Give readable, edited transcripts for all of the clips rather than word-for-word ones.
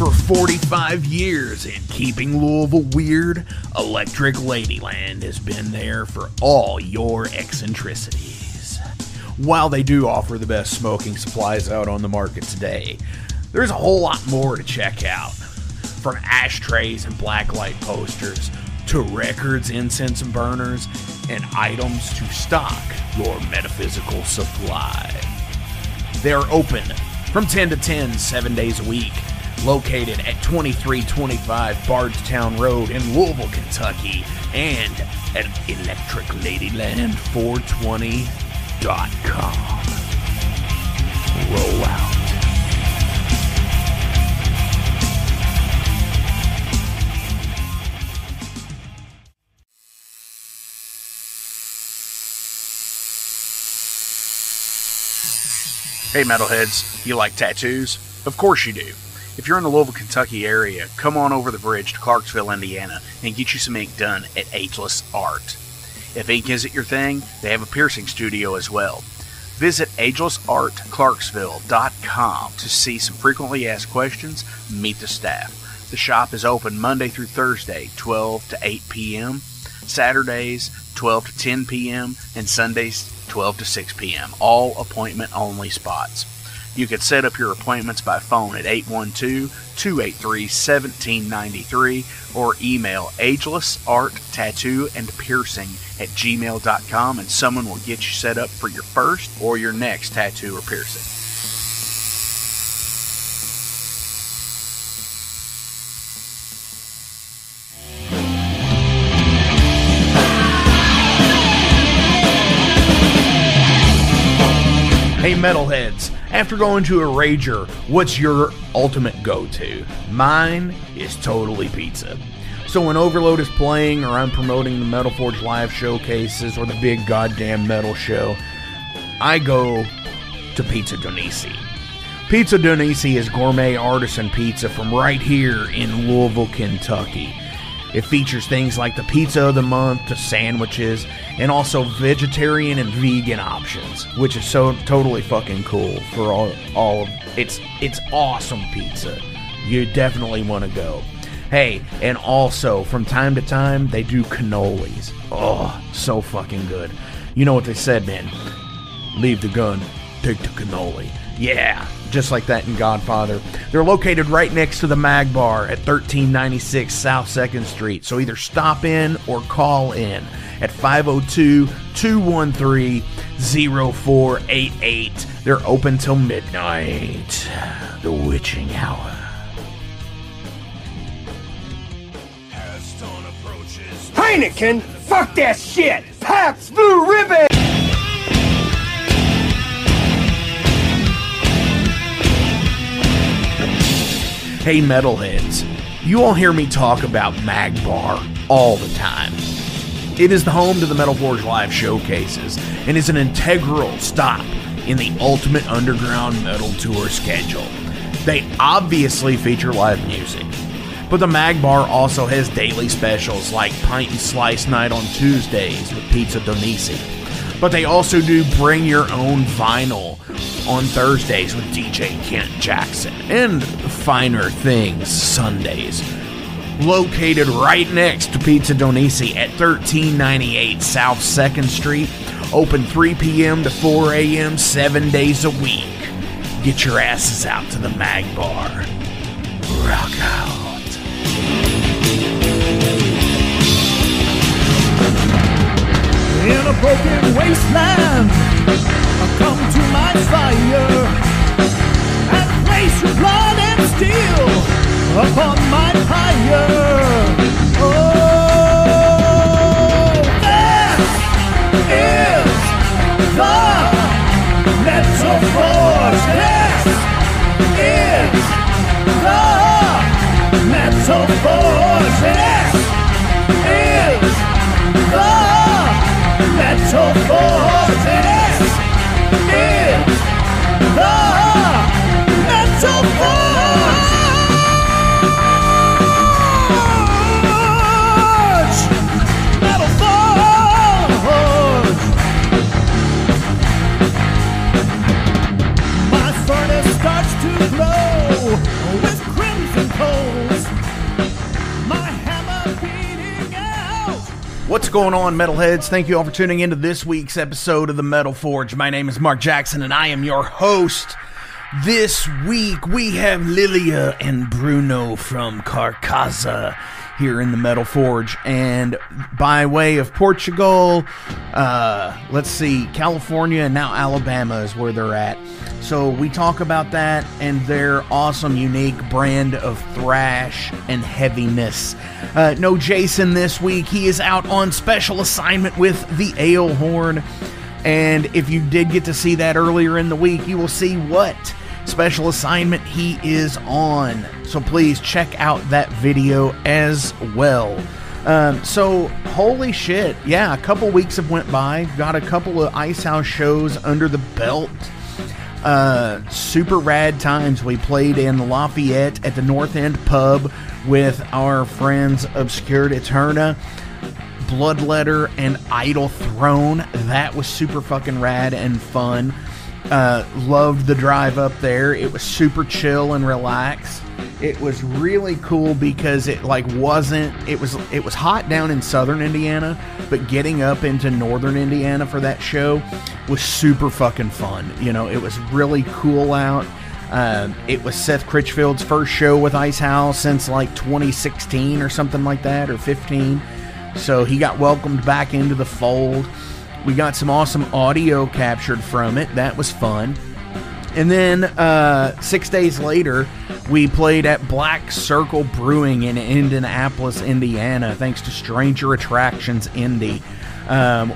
For 45 years in keeping Louisville weird, Electric Ladyland has been there for all your eccentricities. While they do offer the best smoking supplies out on the market today, there's a whole lot more to check out. From ashtrays and blacklight posters, to records, incense and burners, and items to stock your metaphysical supply. They're open from 10 to 10, 7 days a week. Located at 2325 Bardstown Road in Louisville, Kentucky, and at electricladyland420.com. Roll out. Hey metalheads, you like tattoos? Of course you do. If you're in the Louisville, Kentucky area, come on over the bridge to Clarksville, Indiana, and get you some ink done at Ageless Art. If ink isn't your thing, they have a piercing studio as well. Visit agelessartclarksville.com to see some frequently asked questions, meet the staff. The shop is open Monday through Thursday, 12 to 8 p.m., Saturdays, 12 to 10 p.m., and Sundays, 12 to 6 p.m., all appointment-only spots. You can set up your appointments by phone at 812-283-1793 or email agelessarttattooandpiercing@gmail.com and someone will get you set up for your first or your next tattoo or piercing. Hey metalheads, after going to a rager, what's your ultimate go-to? Mine is totally pizza. So when Overload is playing, or I'm promoting the Metal Forge live showcases, or the big goddamn metal show, I go to Pizza DoNisi. Pizza DoNisi is gourmet artisan pizza from right here in Louisville, Kentucky. It features things like the pizza of the month, to sandwiches, and also vegetarian and vegan options, which is so totally fucking cool for all of it's awesome pizza. You definitely want to go. Hey, and also from time to time they do cannolis. Oh, so fucking good. You know what they said, man? Leave the gun, take the cannoli. Yeah, just like that in Godfather. They're located right next to the Mag Bar at 1396 South 2nd Street. So either stop in or call in at 502-213-0488. They're open till midnight. The witching hour. Heineken? Fuck that shit! Pabst Blue Ribbon! Hey metalheads, you all hear me talk about Mag Bar all the time. It is the home to the Metal Forge live showcases and is an integral stop in the Ultimate Underground Metal Tour schedule. They obviously feature live music, but the Mag Bar also has daily specials like Pint and Slice Night on Tuesdays with Pizza DoNisi. But they also do Bring Your Own Vinyl on Thursdays with DJ Kent Jackson, and Finer Things Sundays. Located right next to Pizza DoNisi at 1398 South 2nd Street, open 3 p.m. to 4 a.m. 7 days a week. Get your asses out to the Mag Bar. Rock out. In a broken wasteland, I come to my fire and place your blood and steel upon my pyre. Oh, that is the metal forge. This is the metal forge. This is the metal forge. This is the metal forge. Metal forge. My going on, Metalheads? Thank you all for tuning into this week's episode of the Metal Forge. My name is Mark Jackson, and I am your host. This week, we have Lilia and Bruno from Karkaza here in the Metal Forge. And by way of Portugal, let's see, California and now Alabama is where they're at. So we talk about that and their awesome, unique brand of thrash and heaviness. No Jason this week. He is out on special assignment with the Ale Horn. And if you did get to see that earlier in the week, you will see what special assignment he is on. So please check out that video as well. So holy shit, yeah, a couple weeks have went by. Got a couple of Icehouse shows under the belt. Super rad times. We played in Lafayette at the North End Pub with our friends Obscured Eterna, Bloodletter, and Idle Throne. That was super fucking rad and fun. Loved the drive up there. It was super chill and relaxed. It was really cool because it was hot down in southern Indiana, but getting up into northern Indiana for that show was super fucking fun. You know, it was really cool out. It was Seth Critchfield's first show with Icehouse since like 2016 or something like that, or 15. So he got welcomed back into the fold. We got some awesome audio captured from it. That was fun. And then 6 days later, we played at Black Circle Brewing in Indianapolis, Indiana, thanks to Stranger Attractions Indy,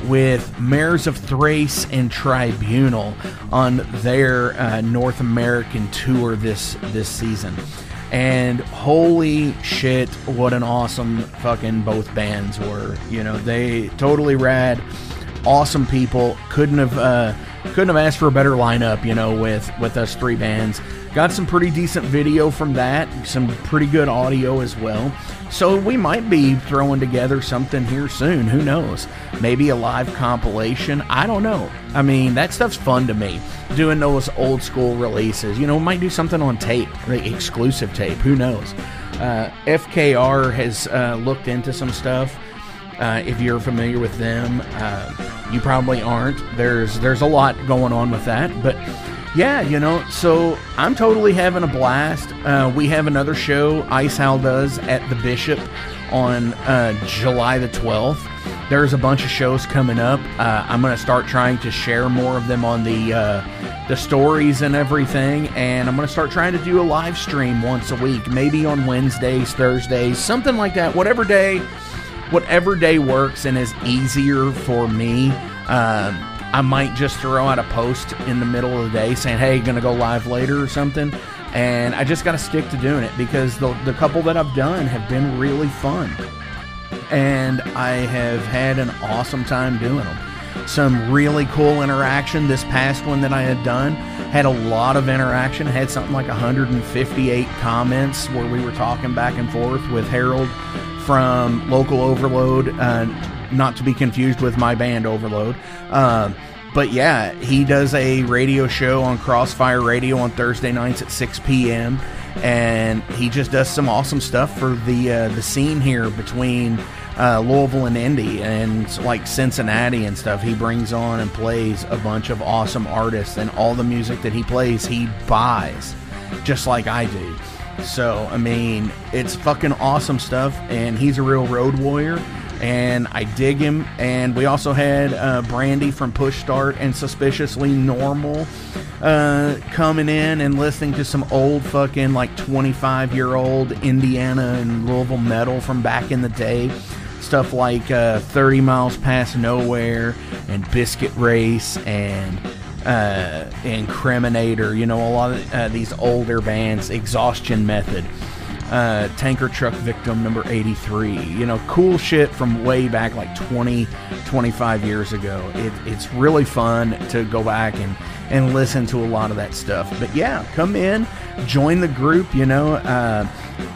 with Mares of Thrace and Tribunal on their North American tour this season. And holy shit, what an awesome fucking both bands were. You know, they totally rad. Awesome people. Couldn't have asked for a better lineup, you know, with us three bands. Got some pretty decent video from that, some pretty good audio as well. So we might be throwing together something here soon. Who knows? Maybe a live compilation. I don't know. I mean, that stuff's fun to me. Doing those old school releases. You know, might do something on tape, like exclusive tape. Who knows? FKR has looked into some stuff. If you're familiar with them, you probably aren't. There's a lot going on with that, but yeah, you know, so I'm totally having a blast. We have another show Icehouse does at the Bishop on July the 12th. There's a bunch of shows coming up. I'm going to start trying to share more of them on the stories and everything, and I'm going to start trying to do a live stream once a week, maybe on Wednesdays, Thursdays, something like that. Whatever day works and is easier for me. I might just throw out a post in the middle of the day saying, hey, gonna go live later or something. And I just gotta stick to doing it because the couple that I've done have been really fun. And I have had an awesome time doing them. Some really cool interaction. This past one that I had done had a lot of interaction. Had something like 158 comments where we were talking back and forth with Harold from Local Overload, not to be confused with my band Overload. But yeah, he does a radio show on Crossfire Radio on Thursday nights at 6 p.m. And he just does some awesome stuff for the scene here between Louisville and Indy and like Cincinnati and stuff. He brings on and plays a bunch of awesome artists, and all the music that he plays, he buys, just like I do. So, I mean, it's fucking awesome stuff, and he's a real road warrior, and I dig him. And we also had Brandy from Push Start and Suspiciously Normal coming in and listening to some old fucking like 25-year-old Indiana and Louisville metal from back in the day. Stuff like 30 Miles Past Nowhere and Biscuit Race and Incriminator, you know, a lot of these older bands, Exhaustion Method, Tanker Truck Victim number 83, you know, cool shit from way back like 25 years ago. It's really fun to go back and listen to a lot of that stuff. But yeah, come in, join the group, you know,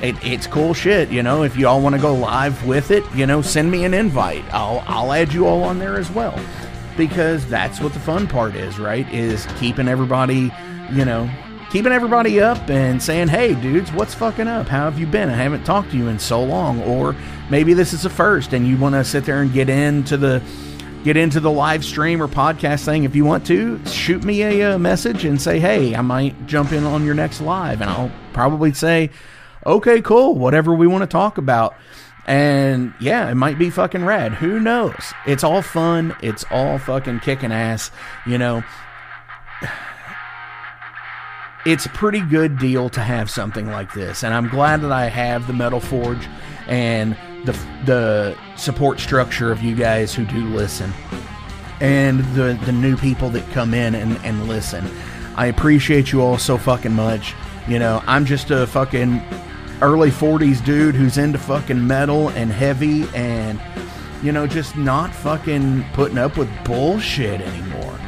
it's cool shit, you know. If you all want to go live with it, you know, send me an invite. I'll add you all on there as well. Because that's what the fun part is, right? Is keeping everybody, you know, keeping everybody up and saying, hey, dudes, what's fucking up? How have you been? I haven't talked to you in so long. Or maybe this is the first and you want to sit there and get into the live stream or podcast thing. If you want to, shoot me a message and say, hey, I might jump in on your next live. And I'll probably say, okay, cool, whatever we want to talk about. And yeah, it might be fucking rad. Who knows? It's all fun. It's all fucking kicking ass, you know. It's a pretty good deal to have something like this, and I'm glad that I have the Metal Forge and the support structure of you guys who do listen, and the new people that come in and listen. I appreciate you all so fucking much. You know, I'm just a fucking early 40s dude who's into fucking metal and heavy and, you know, just not fucking putting up with bullshit anymore.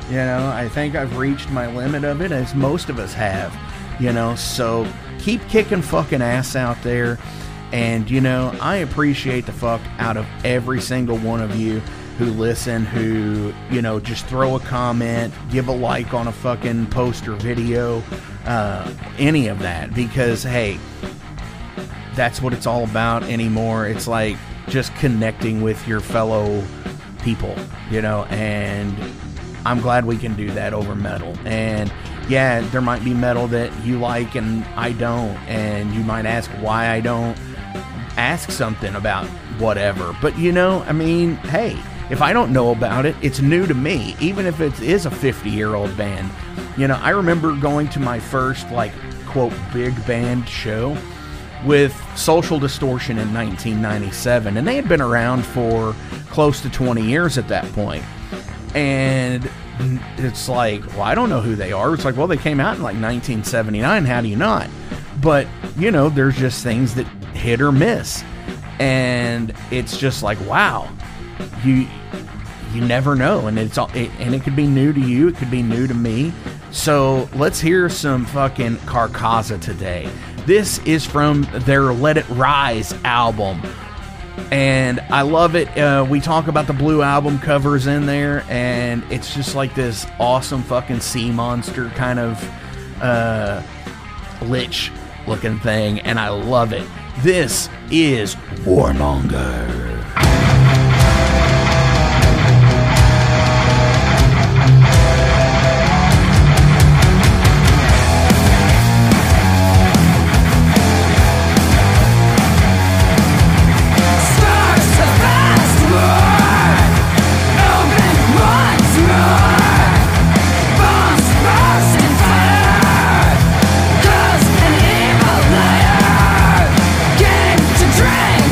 You know, I think I've reached my limit of it, as most of us have, you know, so keep kicking fucking ass out there. And, you know, I appreciate the fuck out of every single one of you who listen, who, you know, just throw a comment, give a like on a fucking post or video, any of that, because, hey, that's what it's all about anymore. It's like just connecting with your fellow people, you know, and I'm glad we can do that over metal. And yeah, there might be metal that you like and I don't, and you might ask why I don't. Ask something about whatever. But you know, I mean, hey, if I don't know about it, it's new to me, even if it is a 50-year-old band. You know, I remember going to my first, like, quote, big band show with Social Distortion in 1997, and they had been around for close to 20 years at that point. And it's like, well, I don't know who they are. It's like, well, they came out in like 1979. How do you not? But, you know, there's just things that hit or miss. And it's just like, wow, you never know. And it could be new to you. It could be new to me. So let's hear some fucking Karkaza today. This is from their Let It Rise album. And I love it. We talk about the Blue Album covers in there, and it's just like this awesome fucking sea monster kind of lich looking thing, and I love it. This is Warmonger. Game to drink.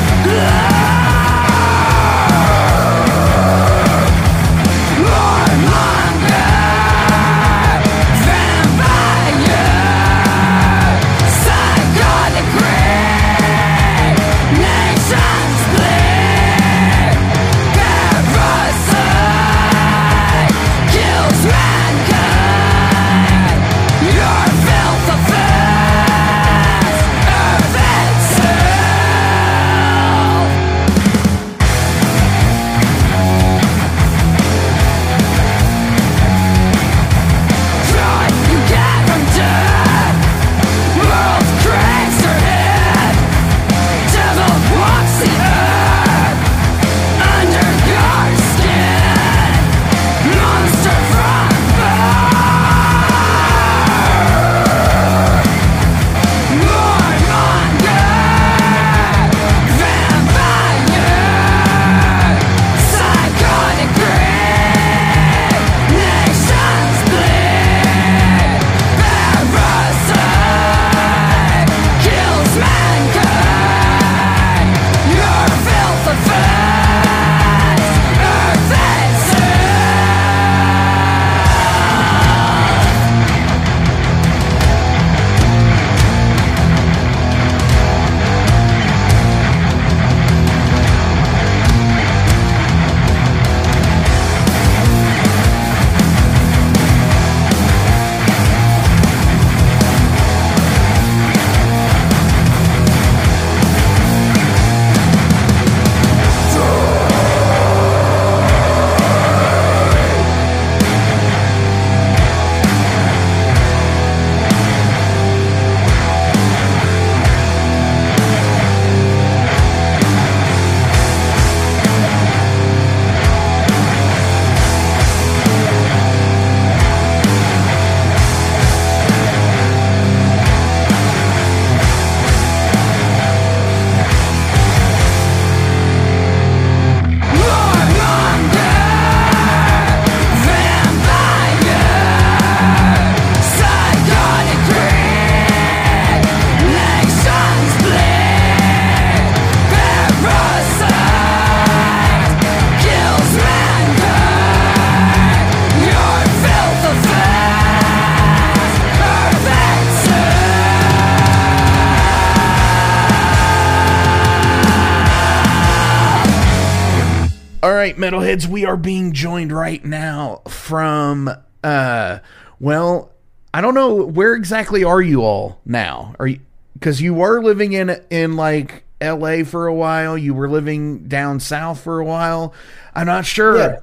right, metalheads, we are being joined right now from, well, I don't know, where exactly are you all now? Are you, because you were living in like LA for a while, you were living down south for a while. I'm not sure. Yeah.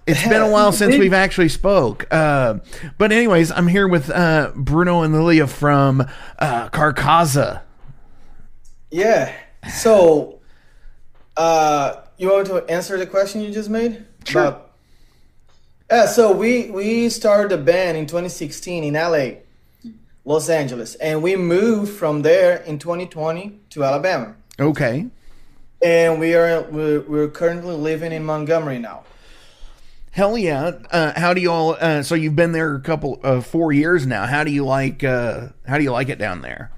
It's been a while since we've actually spoke. But anyways, I'm here with Bruno and Lilia from Karkaza. Yeah. So, you want to answer the question you just made? Sure. So we started a band in 2016 in LA, Los Angeles, and we moved from there in 2020 to Alabama. Okay. And we're currently living in Montgomery now. Hell yeah. How do you all, so you've been there a couple, 4 years now. How do you like it down there?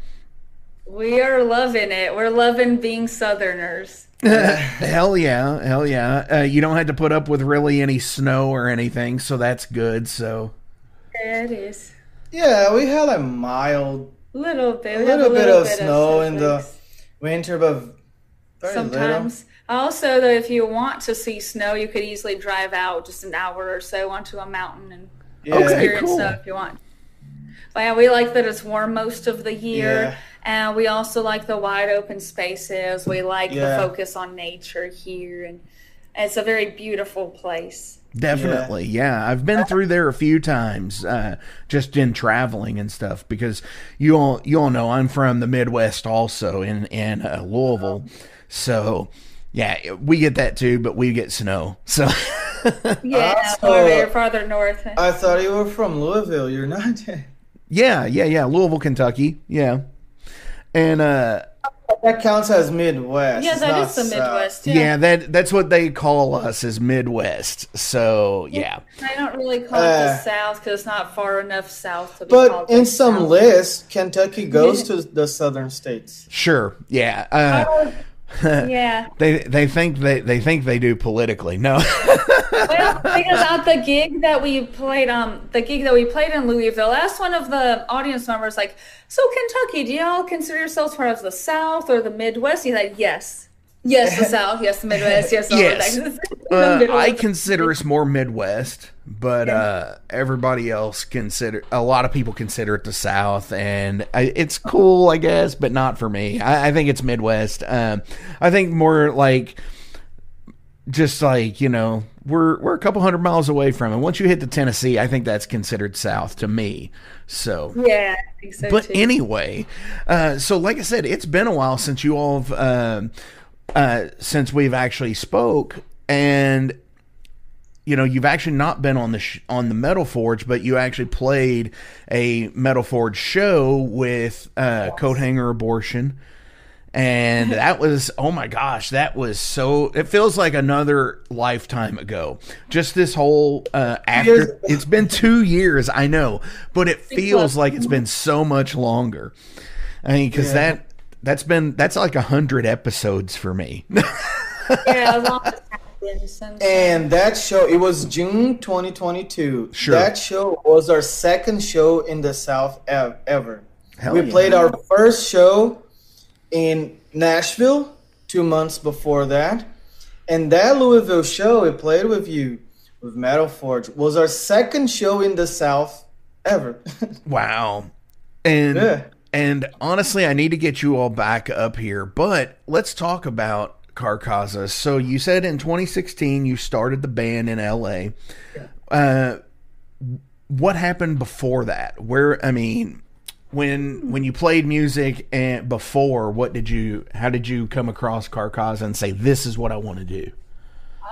We are loving it. We're loving being Southerners. Hell yeah. You don't have to put up with really any snow or anything, so that's good. So yeah, it is. Yeah, we had a mild, little bit of snow in the winter, but very sometimes. Little. Also, though, if you want to see snow, you could easily drive out just an hour or so onto a mountain and experience snow if you want. But yeah, we like that it's warm most of the year. Yeah. And we also like the wide open spaces. We like the focus on nature here. And it's a very beautiful place. Definitely, yeah. I've been through there a few times, just in traveling and stuff. Because you all know I'm from the Midwest, also in Louisville. So yeah, we get that too, but we get snow. So yeah, we're farther north. I thought you were from Louisville. You're not. Yeah. Louisville, Kentucky. Yeah. And that counts as Midwest. Yeah, that is the Midwest. Yeah, that's what they call us, is Midwest. So yeah, I don't really call it the South because it's not far enough south to be called. But in some lists, Kentucky goes to the southern states. Sure. Yeah. Yeah. They think they do politically. No. Well, because at the gig that we played in Louisville, I asked one of the audience members, like, so Kentucky, do y'all consider yourselves part of the South or the Midwest? He's like, yes, the South, yes, the Midwest, yes, all yes. I consider us more Midwest, but everybody else a lot of people consider it the South, and it's cool, I guess, but not for me. I think it's Midwest. I think more like, just like, we're a couple hundred miles away from it. Once you hit the Tennessee, I think that's considered South to me. So yeah, I think so but too. Anyway, so like I said, it's been a while since you all have, since we've actually spoke, and you've actually not been on the Metal Forge, but you actually played a Metal Forge show with Coat Hanger Abortion. And that was, oh my gosh, that was so, it feels like another lifetime ago. Just this whole, it's been 2 years, I know, but it feels like it's been so much longer. I mean, because that's like 100 episodes for me. Yeah, a lot has happened since. And that show, it was June 2022. Sure. That show was our second show in the South ever. We played our first show in Nashville 2 months before that, and that Louisville show we played with you with Metal Forge was our second show in the South ever. Wow. And honestly, I need to get you all back up here, but let's talk about Karkaza. So you said in 2016 you started the band in LA. What happened before that? When you played music and before, how did you come across Karkaza and say, this is what I want to do?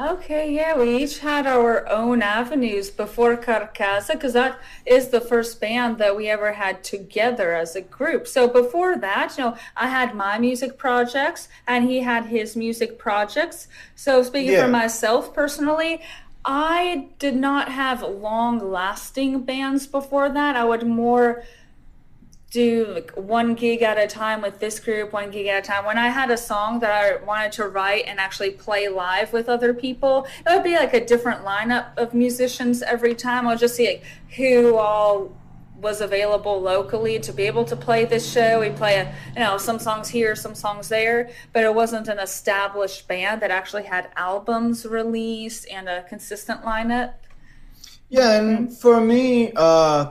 Okay, yeah, we each had our own avenues before Karkaza, because that is the first band that we ever had together as a group. So before that, I had my music projects and he had his music projects. So speaking for myself personally, I did not have long-lasting bands before that. I would more do like one gig at a time with this group, one gig at a time. When I had a song that I wanted to write and actually play live with other people, it would be like a different lineup of musicians every time. I'll just see like who all was available locally to be able to play this show. We play some songs here, some songs there, but it wasn't an established band that actually had albums released and a consistent lineup. Yeah, and for me,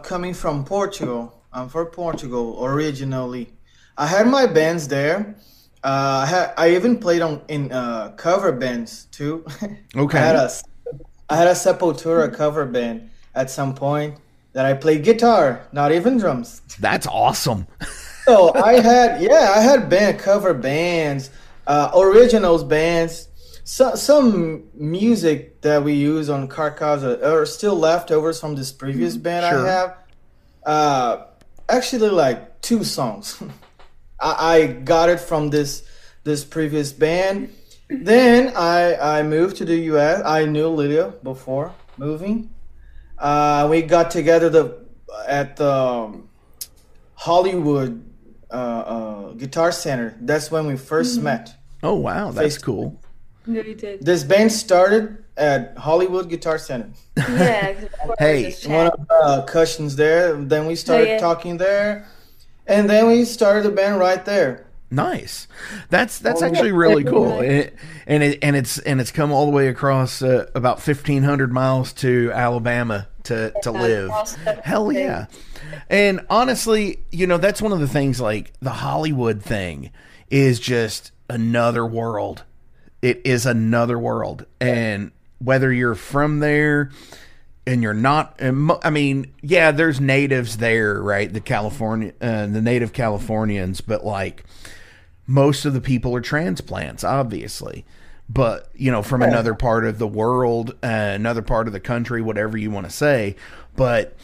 coming from Portugal, I'm from Portugal originally. I had my bands there. I even played in cover bands too. Okay. I had a Sepultura cover band at some point that I played guitar, not even drums. That's awesome. So I had cover bands, originals bands. Some music that we use on Karkaza are still leftovers from this previous band I have. Actually, like 2 songs. I got it from this previous band. Then I moved to the U.S. I knew Lilia before moving. We got together at the Hollywood Guitar Center. That's when we first met. Oh, wow. That's cool. Yeah, we did. This band started at Hollywood Guitar Center. Yeah. Hey. One of the cushions there. Then we started talking there. And then we started the band right there. Nice. That's actually really cool. And it's come all the way across about 1,500 miles to Alabama to live. Hell yeah. And honestly, that's one of the things, like the Hollywood thing is just another world. It is another world. And whether you're from there and you're not, I mean, yeah, there's natives there, right? The native Californians, but like most of the people are transplants, obviously. But, from another part of the world, another part of the country, whatever you want to say. But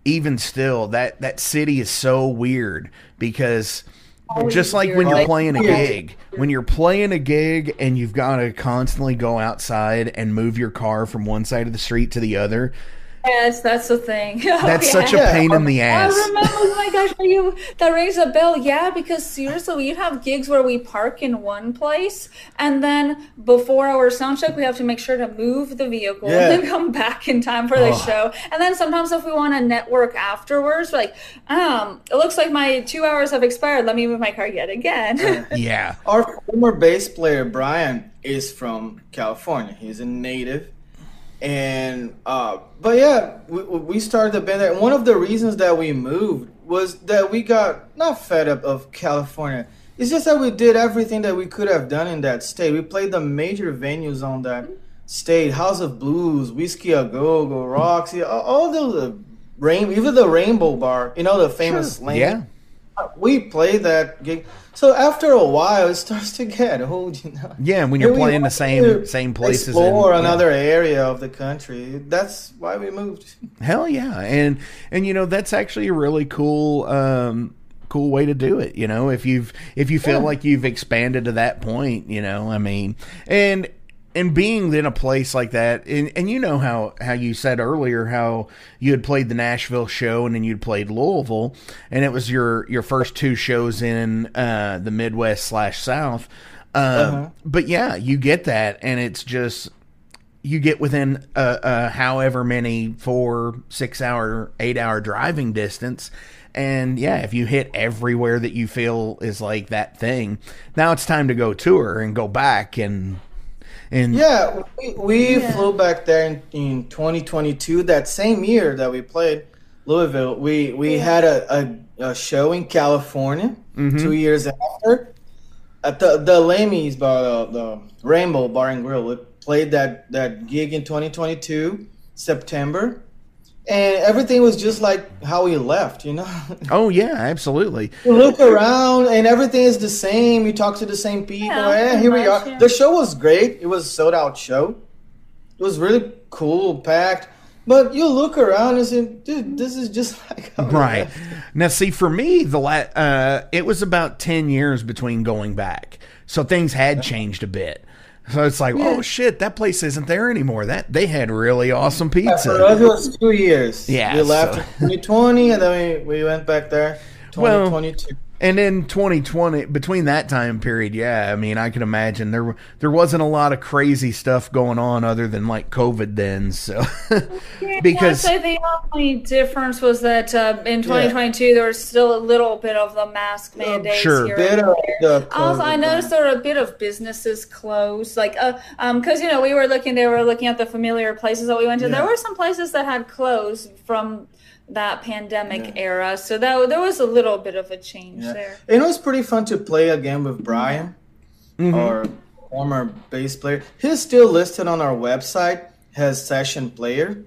even still, that city is so weird because just like when you're playing a gig, and you've got to constantly go outside and move your car from one side of the street to the other. Yes, that's the thing. That's such a pain in the ass. I remember, oh my gosh, that rings a bell. Yeah, because seriously, we have gigs where we park in one place, and then before our sound check, we have to make sure to move the vehicle and then come back in time for the show. And then sometimes if we want to network afterwards, we're like, it looks like my 2 hours have expired. Let me move my car yet again. Yeah. Our former bass player, Brian, is from California. He's a native. And but yeah, we started the band there. One of the reasons that we moved was that we got not fed up of California. It's just that we did everything that we could have done in that state. We played the major venues on that state: House of Blues, Whiskey A Go Go, Roxy, all the even the Rainbow Bar. The famous lane. Yeah. We played that gig. So after a while, it starts to get old, Yeah, when you're playing the same places. Explore another area of the country. That's why we moved. Hell yeah, and that's actually a really cool way to do it. If you feel like you've expanded to that point, I mean, and being in a place like that, and how you said earlier how you had played the Nashville show and then you'd played Louisville, and it was your first 2 shows in the Midwest/South. But yeah, you get that, and it's just you get within however many 4, 6 hour, 8 hour driving distance. And yeah, if you hit everywhere that you feel is like that thing, now it's time to go tour and go back and we flew back there in 2022. That same year that we played Louisville, we had a show in California 2 years after at the Lammy's bar, the Rainbow Bar and Grill. We played that gig in 2022 September, and everything was just like how we left. Oh yeah, absolutely. You look around and everything is the same. You talk to the same people. Here we are. The show was great. It was a sold out show. It was really cool, packed. But you look around and say, dude, this is just like how right. Now, see, for me, it was about 10 years between going back. So things had changed a bit. So it's like, oh shit, that place isn't there anymore. They had really awesome pizza. For us, it was 2 years. Yeah, we left in 2020, and then we went back there 2022. And in 2020, between that time period, I mean, I can imagine there wasn't a lot of crazy stuff going on other than like COVID then. So because I'd say the only difference was that in 2022 there was still a little bit of the mask mandates. Sure, here also, I noticed there were a bit of businesses closed, like because they were looking at the familiar places that we went to. There were some places that had closed from that pandemic era, so there was a little bit of a change there. It was pretty fun to play again with Brian, our former bass player. He's still listed on our website as session player,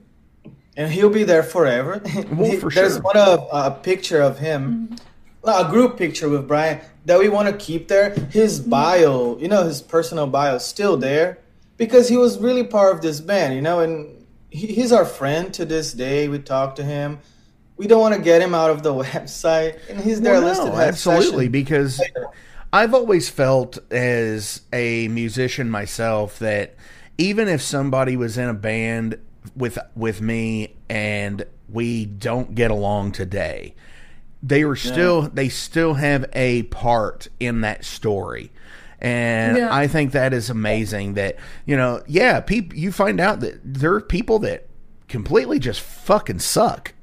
and he'll be there forever. Well, for There's sure. one of a picture of him, a group picture with Brian that we want to keep there. His bio, his personal bio is still there because he was really part of this band, and he's our friend to this day. We talk to him. We don't want to get him out of the website, and he's there listed as absolutely, session because player. I've always felt as a musician myself that even if somebody was in a band with me and we don't get along today, they still have a part in that story. And I think that is amazing that, you find out that there are people that completely just fucking suck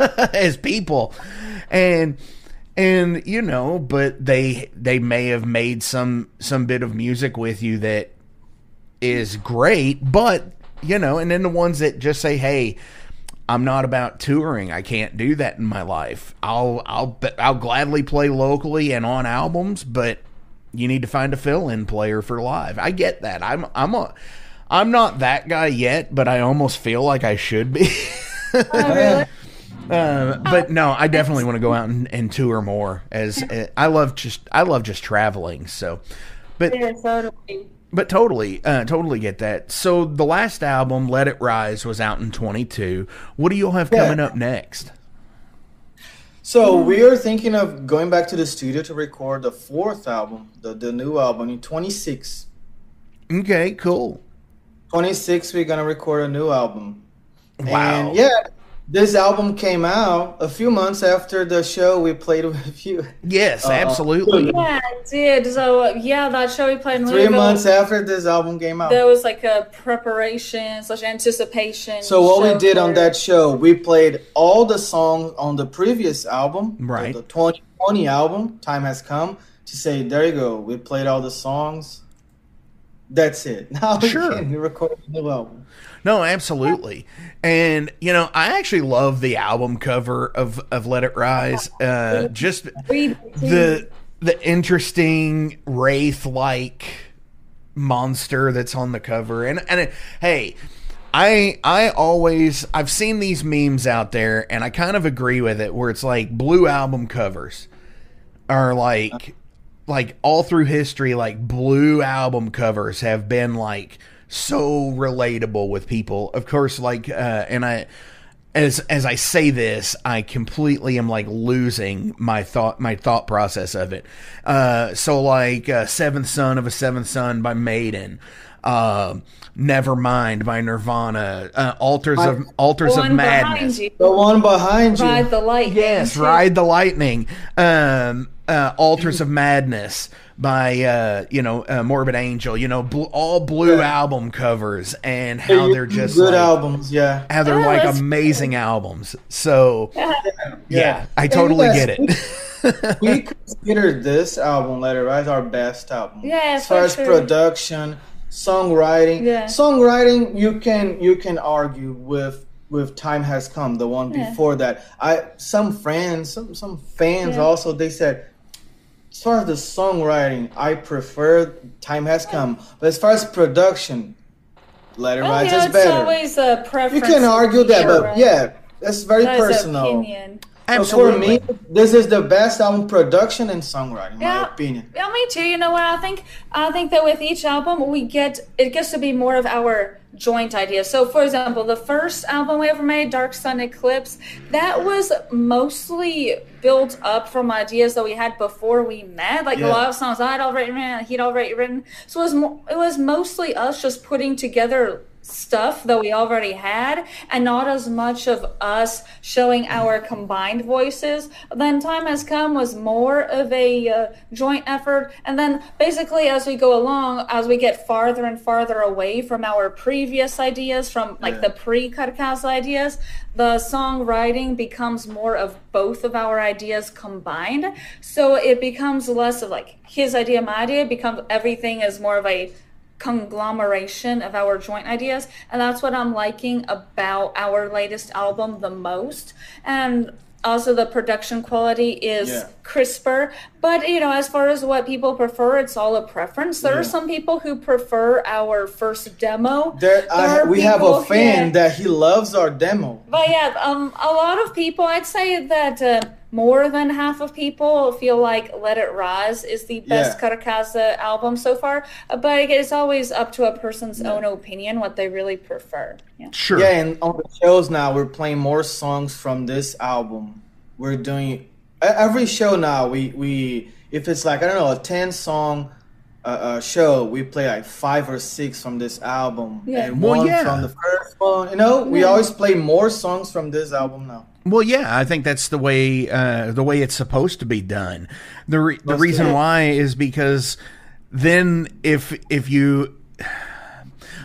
as people. And but they may have made some bit of music with you that is great, but, and then the ones that just say, hey, I'm not about touring. I can't do that in my life. I'll gladly play locally and on albums, but you need to find a fill-in player for live. I get that. I'm not that guy yet, but I almost feel like I should be. Oh, really? But no, I definitely want to go out and tour more. As I love just traveling. So, but totally get that. So the last album, Let It Rise, was out in 22. What do you all have coming up next? So we are thinking of going back to the studio to record the fourth album, the new album in 26. Okay, cool. 26, we're gonna record a new album. Wow. And this album came out a few months after the show we played with you. Yes, absolutely. Yeah, it did. So, that show we played in 3 months after this album came out. There was like a preparation / anticipation. So what we did on that show, we played all the songs on the previous album, right? The 2020 album, Time Has Come, to say, there you go, we played all the songs. That's it. Now we can record a new album. No, absolutely. And, I actually love the album cover of Let It Rise. Just the interesting wraith-like monster that's on the cover. And hey, I've seen these memes out there, and I kind of agree with it, where it's like blue album covers are like all through history, like blue album covers have been like so relatable with people. Of course, and I, as I say this, I completely am like losing my thought process of it. So Seventh Son of a Seventh Son by Maiden, Nevermind by Nirvana, Altars of Madness. The one behind you. Ride the Lightning. Yes, Ride the Lightning. Altars of Madness by Morbid Angel. All blue album covers, and how they're just good albums. How they're like amazing albums. So I totally get it. We consider this album, Let It Rise, our best album. Yeah, as far as production, songwriting. Songwriting, you can argue with Time Has Come, the one before that. Some fans also, they said, as far as the songwriting, I prefer Time Has Come. But as far as production, Let It Rise is better. It's always a preference. You can argue that, but that's very personal. Opinion. Absolutely. So for me, this is the best album production and songwriting, in my opinion. Yeah, me too. You know what? I think that with each album, it gets to be more of our joint ideas. So, for example, the first album we ever made, Dark Sun Eclipse, that was mostly built up from ideas that we had before we met. Like a lot of songs I'd already written, he'd already written. So it was mostly us just putting together stuff that we already had, and not as much of us showing our combined voices. Then Time Has Come was more of a joint effort, and then basically as we go along, as we get farther and farther away from our previous ideas, from like the pre-Karkaza ideas, the songwriting becomes more of both of our ideas combined. So it becomes less of like his idea, my idea, becomes everything is more of a conglomeration of our joint ideas, and that's what I'm liking about our latest album the most. And also the production quality is crisper, but you know, as far as what people prefer, it's all a preference. There are some people who prefer our first demo. We have a fan that he loves our demo. But yeah, a lot of people, I'd say that more than half of people feel like Let It Rise is the best Karkaza album so far, but it's always up to a person's own opinion what they really prefer. Sure. Yeah, and on the shows now, we're playing more songs from this album. We're doing every show now. We if it's like, I don't know, a 10-song show, we play like 5 or 6 from this album, and one from the first one. You know, we always play more songs from this album now. Well, yeah, I think that's the way it's supposed to be done. The reason why is because then if you,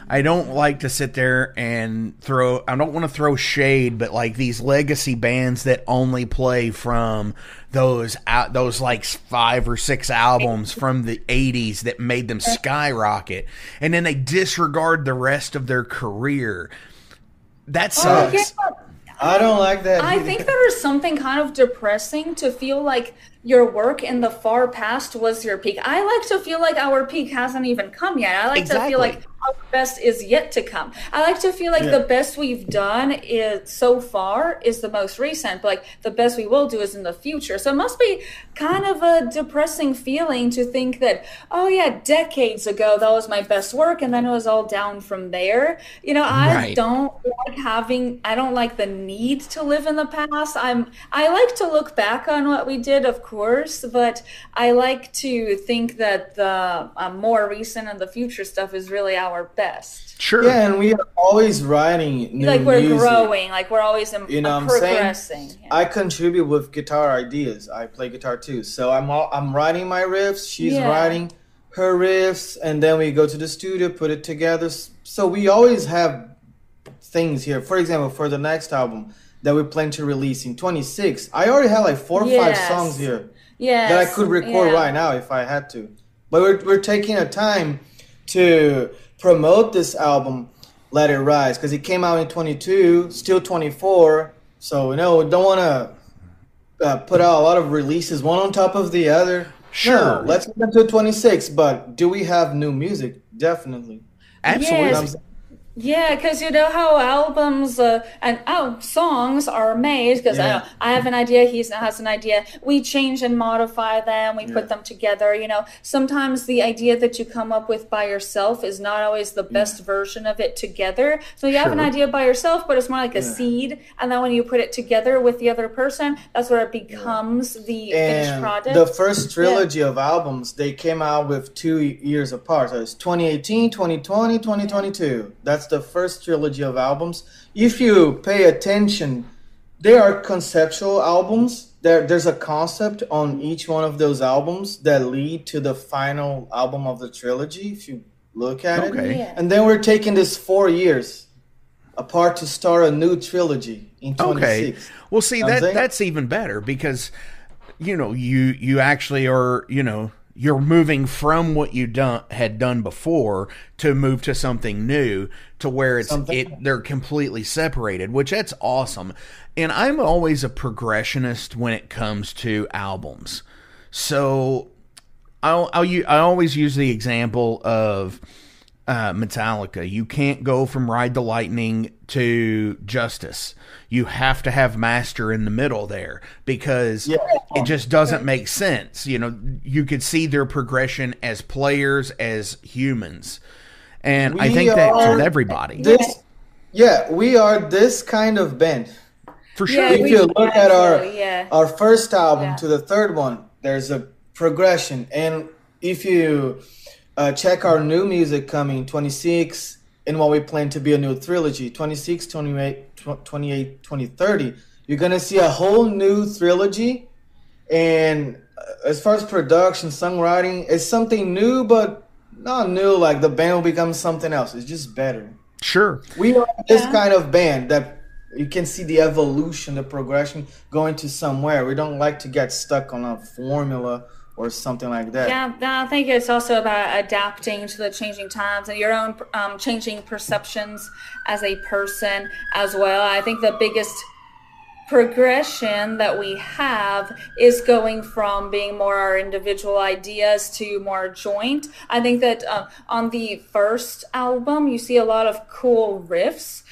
I don't like to sit there and I don't want to throw shade, but like these legacy bands that only play from those like 5 or 6 albums from the 80s that made them skyrocket, and then they disregard the rest of their career. That sucks. I don't like that. I think there is something kind of depressing to feel like your work in the far past was your peak. I like to feel like our peak hasn't even come yet. I like to feel like our best is yet to come. I like to feel like the best we've done is so far is the most recent, but like the best we will do is in the future. So it must be kind of a depressing feeling to think that, oh yeah, decades ago that was my best work, and then it was all down from there. You know, I don't like the need to live in the past. I like to look back on what we did, of course, but I like to think that the more recent and the future stuff is really our best. Sure. Yeah, and we are always writing new like we're music. growing, like we're always progressing. I contribute with guitar ideas. I play guitar too, so I'm writing my riffs. She's writing her riffs, and then we go to the studio, put it together. So we always have things here. For example, for the next album that we plan to release in 26, I already have like 4 or 5 songs here that I could record right now if I had to. But we're taking a time to promote this album, Let It Rise, because it came out in 22, still 24. So, you know, we don't want to put out a lot of releases one on top of the other. Sure. No, let's get into 26. But do we have new music? Definitely. Absolutely. Yes. Yeah, because you know how albums and songs are made, because I have an idea, he has an idea, we change and modify them, we put them together. You know, sometimes the idea that you come up with by yourself is not always the best version of it together. So you have an idea by yourself, but it's more like a seed, and then when you put it together with the other person, that's where it becomes the finished product. The first trilogy of albums, they came out with 2 years apart. So it's 2018, 2020, 2022. That's the first trilogy of albums. If you pay attention, they are conceptual albums. There's a concept on each one of those albums that lead to the final album of the trilogy, if you look at it. And then we're taking this 4 years apart to start a new trilogy in 26. Well, see, that's even better, because, you know, you actually are, you know, you're moving from what you had done before to move to something new, to where they're completely separated, which that's awesome. And I'm always a progressionist when it comes to albums. So I always use the example of Metallica. You can't go from Ride the Lightning to Justice. You have to have Master in the middle there, because it just doesn't make sense. You know, you could see their progression as players, as humans. And I think that with everybody. We are this kind of band. For sure. If you look at our first album to the third one, there's a progression. And if you check our new music coming 26, in what we plan to be a new trilogy, 26, 28, 2030. You're going to see a whole new trilogy. And as far as production, songwriting, it's something new, but not new. Like the band will become something else. It's just better. Sure. We are this kind of band that you can see the evolution, the progression going to somewhere. We don't like to get stuck on a formula or something like that. Yeah, I think it's also about adapting to the changing times and your own changing perceptions as a person as well. I think the biggest progression that we have is going from being more our individual ideas to more joint. I think that on the first album, you see a lot of cool riffs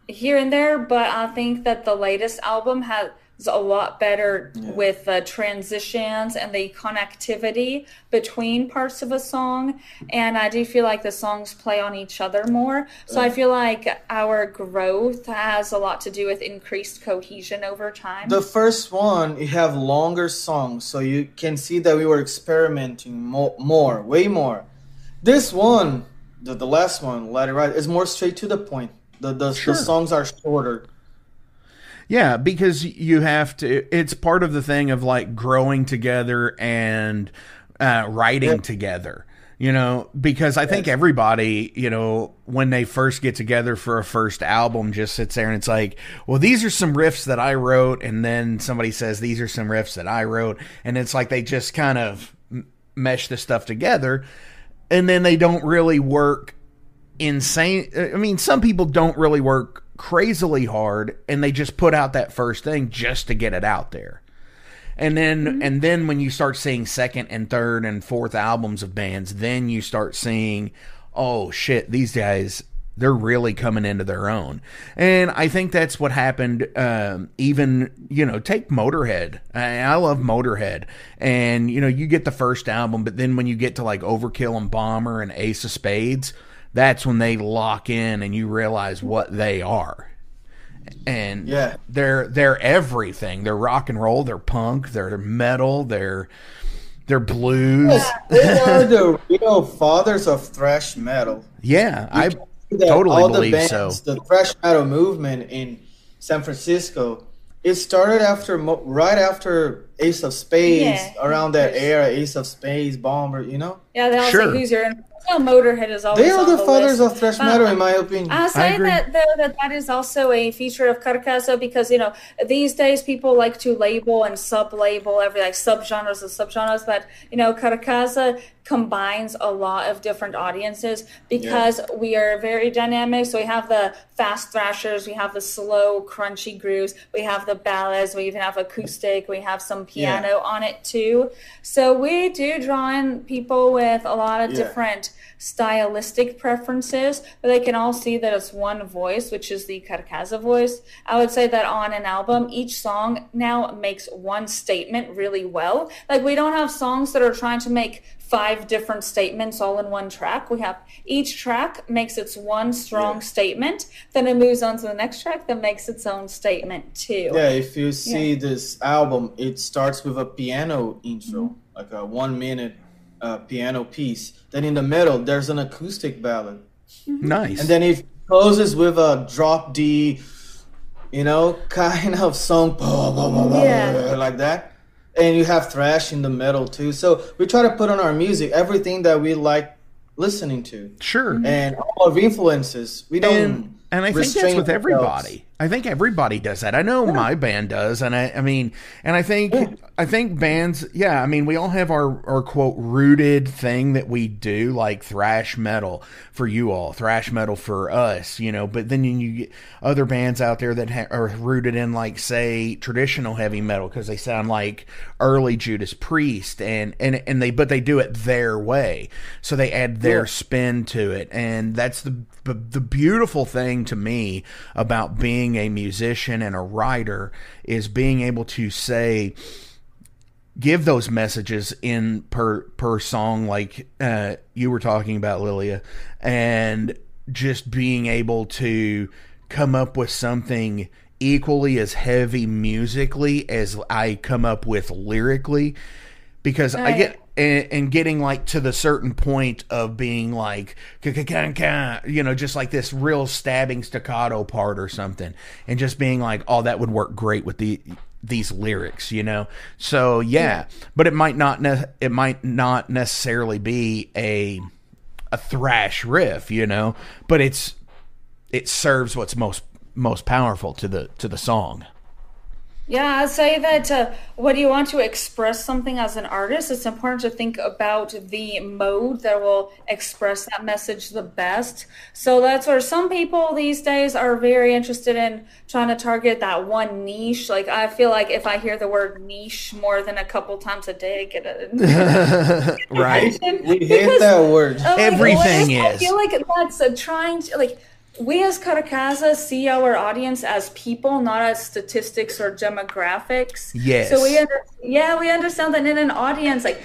here and there, but I think that the latest album has a lot better with the transitions and the connectivity between parts of a song, and I do feel like the songs play on each other more. So I feel like our growth has a lot to do with increased cohesion over time. The first one, you have longer songs, so you can see that we were experimenting more, way more. This one, the last one, Let It Ride, is more straight to the point. The songs are shorter. Yeah, because you have to, it's part of the thing of like growing together and writing together, you know, because I think everybody, you know, when they first get together for a first album just sits there and it's like, well, these are some riffs that I wrote. And then somebody says, these are some riffs that I wrote. And it's like they just kind of mesh the stuff together and then they don't really work insane. I mean, some people don't really work crazily hard and they just put out that first thing just to get it out there. And then when you start seeing second and third and fourth albums of bands, then you start seeing, oh shit, these guys, they're really coming into their own. And I think that's what happened. Even, you know, take Motorhead. I love Motorhead. And, you know, you get the first album, but then when you get to like Overkill and Bomber and Ace of Spades, that's when they lock in and you realize what they are. And they're everything. They're rock and roll, they're punk, they're metal, they're blues. Yeah, they are the real fathers of thrash metal. Yeah, I totally believe bands, so. The thrash metal movement in San Francisco, it started right after Ace of Spades, around that era, Ace of Spades, Bomber, you know? Yeah, they all say who's your Motorhead is always they are on the fathers list. of thrash metal, in my opinion. I say that though that is also a feature of Karkaza because, you know, these days people like to label and sub-label every like subgenres of subgenres, but, you know, Karkaza combines a lot of different audiences because we are very dynamic. So we have the fast thrashers, we have the slow crunchy grooves, we have the ballads, we even have acoustic, we have some piano on it too. So we do draw in people with a lot of different stylistic preferences, but they can all see that it's one voice, which is the Karkaza voice. I would say that on an album, each song now makes one statement really well. Like we don't have songs that are trying to make 5 different statements all in one track. We have each track makes its one strong statement, then it moves on to the next track that makes its own statement too. Yeah, if you see this album, it starts with a piano intro, like a 1 minute piano piece. Then in the middle, there's an acoustic ballad. Nice. And then it closes with a drop D, you know, kind of song, like that. And you have thrash in the middle too. So we try to put on our music everything that we like listening to. Sure. And all of influences. We don't. And I think that's with everybody. I think everybody does that. I know my band does, and I mean, and I think bands, I mean, we all have our quote rooted thing that we do, like thrash metal for you all, thrash metal for us, you know. But then you get other bands out there that are rooted in, like, say, traditional heavy metal because they sound like early Judas Priest, and they do it their way, so they add their spin to it, and that's the beautiful thing to me about being a musician and a writer is being able to give those messages in per song, like you were talking about, Lilia, and just being able to come up with something equally as heavy musically as I come up with lyrically, because I get and getting like to the certain point of being like, you know, just like this real stabbing staccato part or something, and just being like, oh, that would work great with these lyrics, you know. So but it might not necessarily be a thrash riff, you know, but it serves what's most powerful to the song. Yeah, I'd say that when you want to express something as an artist, it's important to think about the mode that will express that message the best. So that's where some people these days are very interested in trying to target that one niche. Like, I feel like if I hear the word niche more than a couple times a day, I get a right. We hate that word. Everything is. I feel like that's trying to, like, we as Karkaza see our audience as people, not as statistics or demographics. Yes. So we understand that in an audience, like,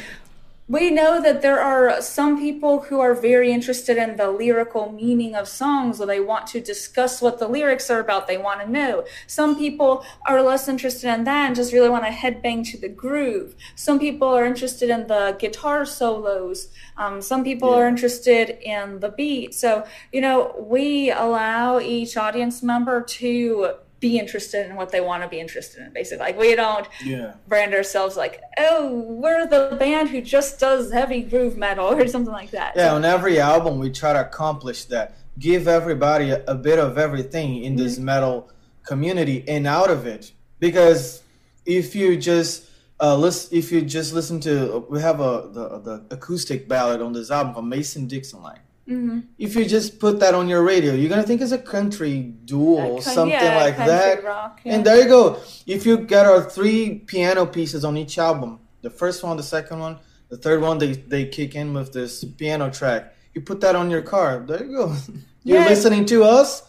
we know that there are some people who are very interested in the lyrical meaning of songs, or they want to discuss what the lyrics are about. They want to know. Some people are less interested in that and just really want to headbang to the groove. Some people are interested in the guitar solos. Some people are interested in the beat. So, you know, we allow each audience member to be interested in what they want to be interested in, basically. Like, we don't brand ourselves like, oh, we're the band who just does heavy groove metal or something like that. Yeah, on every album we try to accomplish that. Give everybody a bit of everything in this metal community and out of it. Because if you just listen to, we have the acoustic ballad on this album called Mason-Dixon Line. Mm-hmm. If you just put that on your radio, you're gonna think it's a country duel, something like that. Rock, and there you go. If you get our 3 piano pieces on each album, the first one, the second one, the third one, they kick in with this piano track. You put that on your car. There you go. You're listening to us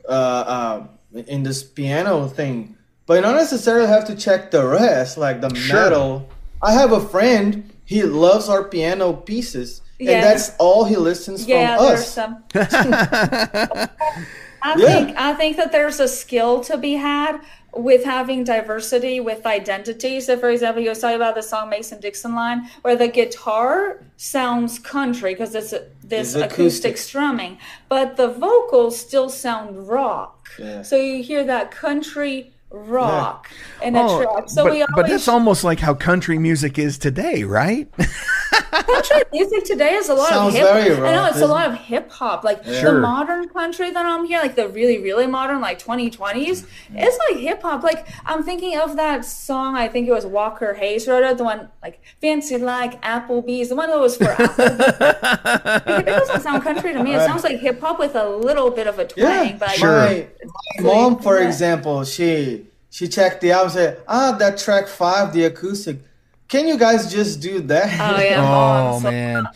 in this piano thing, but you don't necessarily have to check the rest, like the metal. I have a friend. He loves our piano pieces. And that's all he listens from us. Some. I think that there's a skill to be had with having diversity with identity. So, for example, you was talking about the song Mason-Dixon Line, where the guitar sounds country because it's this acoustic strumming, but the vocals still sound rock. Yeah. So you hear that country rock in a track. So but that's almost like how country music is today, right? Country music today is a lot of hip hop. I know it's a lot of hip hop. Like the modern country that I'm hearing, like the really, really modern, like 2020s, it's like hip hop. Like, I'm thinking of that song, I think it was Walker Hayes wrote it, the one like fancy like Applebee's, the one that was for Applebee's. It doesn't sound country to me. It sounds like hip hop with a little bit of a twang. But my mom, for example, she checked the album and said, that track 5, the acoustic. Can you guys just do that? Oh, yeah. Oh, man.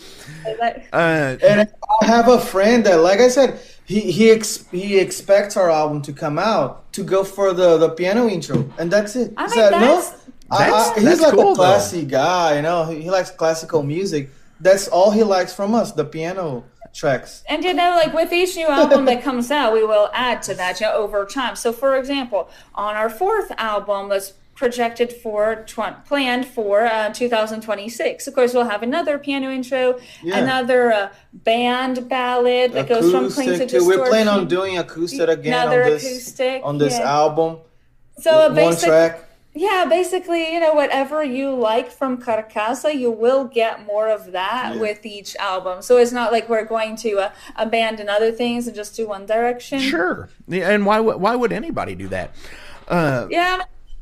And I have a friend that, like I said, he expects our album to come out to go for the piano intro, and that's it. I mean, he's like cool, a classy guy, you know. He likes classical music. That's all he likes from us, the piano tracks. And, you know, like with each new album that comes out, we will add to that, you know, over time. So, for example, on our 4th album, that's projected for planned for 2026. Of course, we'll have another piano intro, another band ballad that goes from clean to distortion. We're planning on doing acoustic again on this album. So one track. Yeah, basically, you know, whatever you like from Karkaza, you will get more of that with each album. So it's not like we're going to abandon other things and just do one direction. Sure. And why would anybody do that?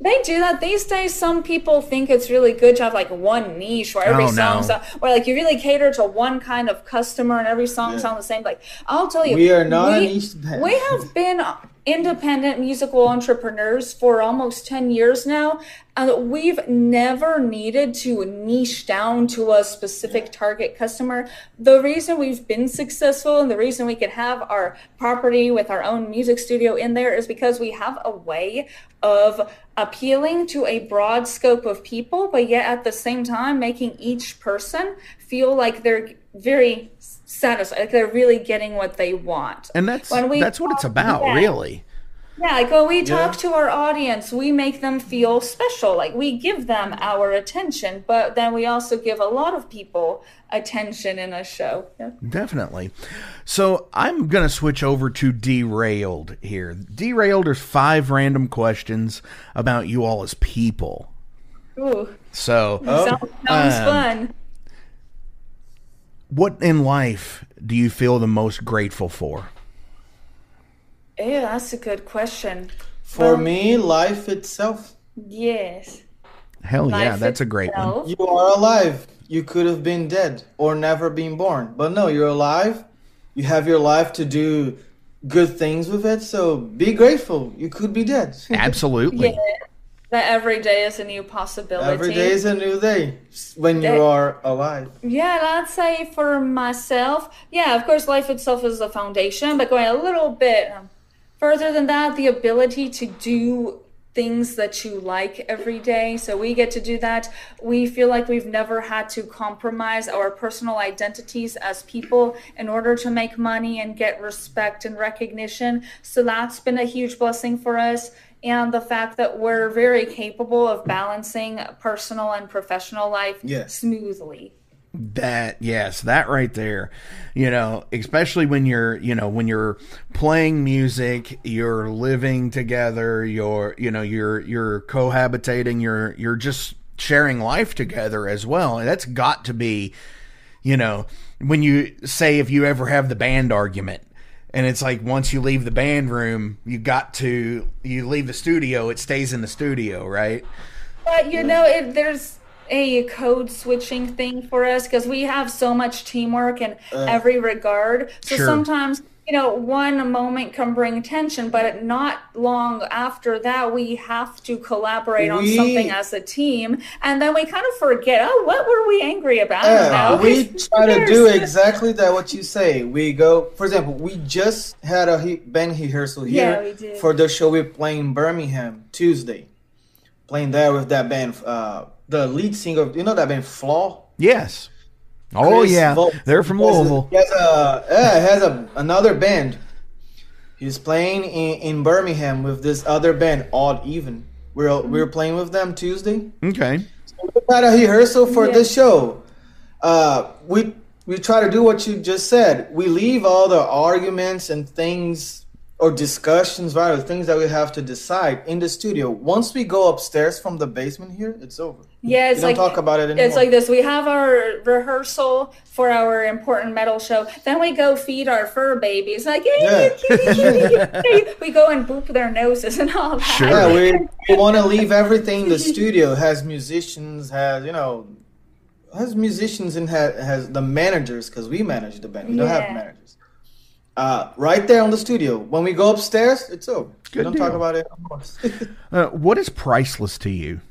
They do that these days. Some people think it's really good to have like one niche where every song where like you really cater to one kind of customer and every song sounds the same. Like, I'll tell you, we are not a niche band. We have been independent musical entrepreneurs for almost 10 years now, and we've never needed to niche down to a specific target customer. The reason we've been successful and the reason we could have our property with our own music studio in there is because we have a way of appealing to a broad scope of people, but yet at the same time making each person feel like they're very satisfied, like they're really getting what they want. And that's what it's about, really. Yeah, like when we talk to our audience, we make them feel special. Like we give them our attention, but then we also give a lot of people attention in a show. Yeah. Definitely. So I'm going to switch over to Derailed here. Derailed, there's 5 random questions about you all as people. Ooh. So sounds fun. What in life do you feel the most grateful for? Yeah, that's a good question. For me, life itself. Yes. Hell yeah, Life that's a great one. You are alive. You could have been dead or never been born. But no, you're alive. You have your life to do good things with it. So be grateful. You could be dead. Absolutely. Yeah. That every day is a new possibility. Every day is a new day when you are alive. Yeah, I'd say for myself, yeah, of course, life itself is the foundation, but going a little bit further than that, the ability to do things that you like every day. So we get to do that. We feel like we've never had to compromise our personal identities as people in order to make money and get respect and recognition. So that's been a huge blessing for us. And the fact that we're very capable of balancing personal and professional life smoothly. That right there, especially when you're playing music, you're living together, you're cohabitating, you're just sharing life together as well. And that's got to be, when you say, if you ever have the band argument, and it's like, once you leave the band room, you leave the studio, it stays in the studio, right? But there's a code switching thing for us because we have so much teamwork in every regard. So sometimes, one moment can bring tension, but not long after that, we have to collaborate on something as a team. And then we kind of forget, what were we angry about? We try to do exactly that, what you say. We go, for example, we just had a band rehearsal here for the show we're playing in Birmingham Tuesday. Playing there with that band, the lead singer, that band Flaw? Yes. Oh, yeah. They're from Louisville. He has another band. He's playing in Birmingham with this other band, Odd Even. We're playing with them Tuesday. Okay. So we had a rehearsal for this show. We try to do what you just said. We leave all the arguments and things or discussions, right, or things that we have to decide in the studio. Once we go upstairs from the basement here, it's over. Yeah, it's we don't talk about it anymore. It's like this. We have our rehearsal for our important metal show. Then we go feed our fur babies. Like, kitty. We go and boop their noses and all that. Sure. Yeah, we want to leave everything in the studio. Has musicians, has musicians, and has the managers, because we manage the band. We don't have managers. Right there on the studio. When we go upstairs, it's over. We don't talk about it anymore. What is priceless to you?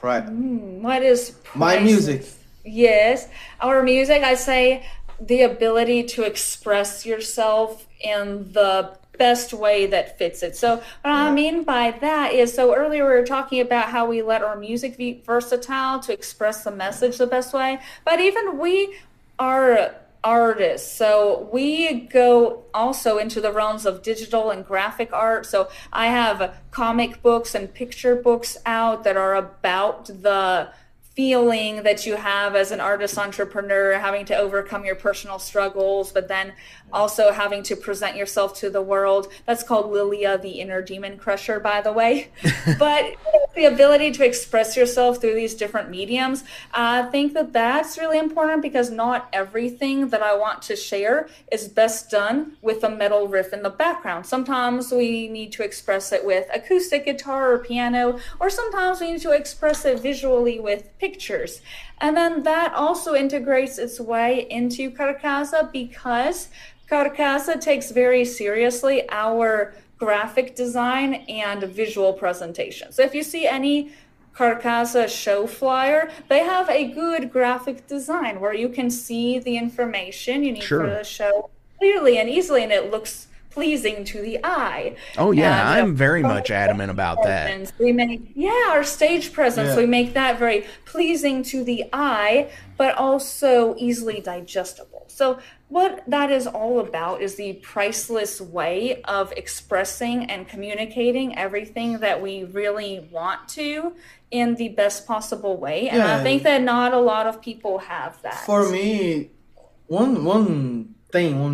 What is priceless? My music. Yes. Our music, I say the ability to express yourself in the best way that fits it. So what I mean by that is, so earlier we were talking about how we let our music be versatile to express the message the best way. But even we are artists, so we go also into the realms of digital and graphic art. So I have comic books and picture books out that are about the feeling that you have as an artist entrepreneur, having to overcome your personal struggles, but then also having to present yourself to the world. That's called Lilia, the Inner Demon Crusher, by the way. But the ability to express yourself through these different mediums, I think that that's really important, because not everything that I want to share is best done with a metal riff in the background. Sometimes we need to express it with acoustic guitar or piano, or sometimes we need to express it visually with pictures. And then that also integrates its way into Karkaza, because Karkaza takes very seriously our graphic design and visual presentation. So if you see any Karkaza show flyer, they have a good graphic design where you can see the information you need for the show clearly and easily, and it looks pleasing to the eye. Oh yeah, I'm very much adamant about that. Our stage presence, we make that very pleasing to the eye, but also easily digestible. So what that is all about is the priceless way of expressing and communicating everything that we really want to in the best possible way. And I think that not a lot of people have that. For me, one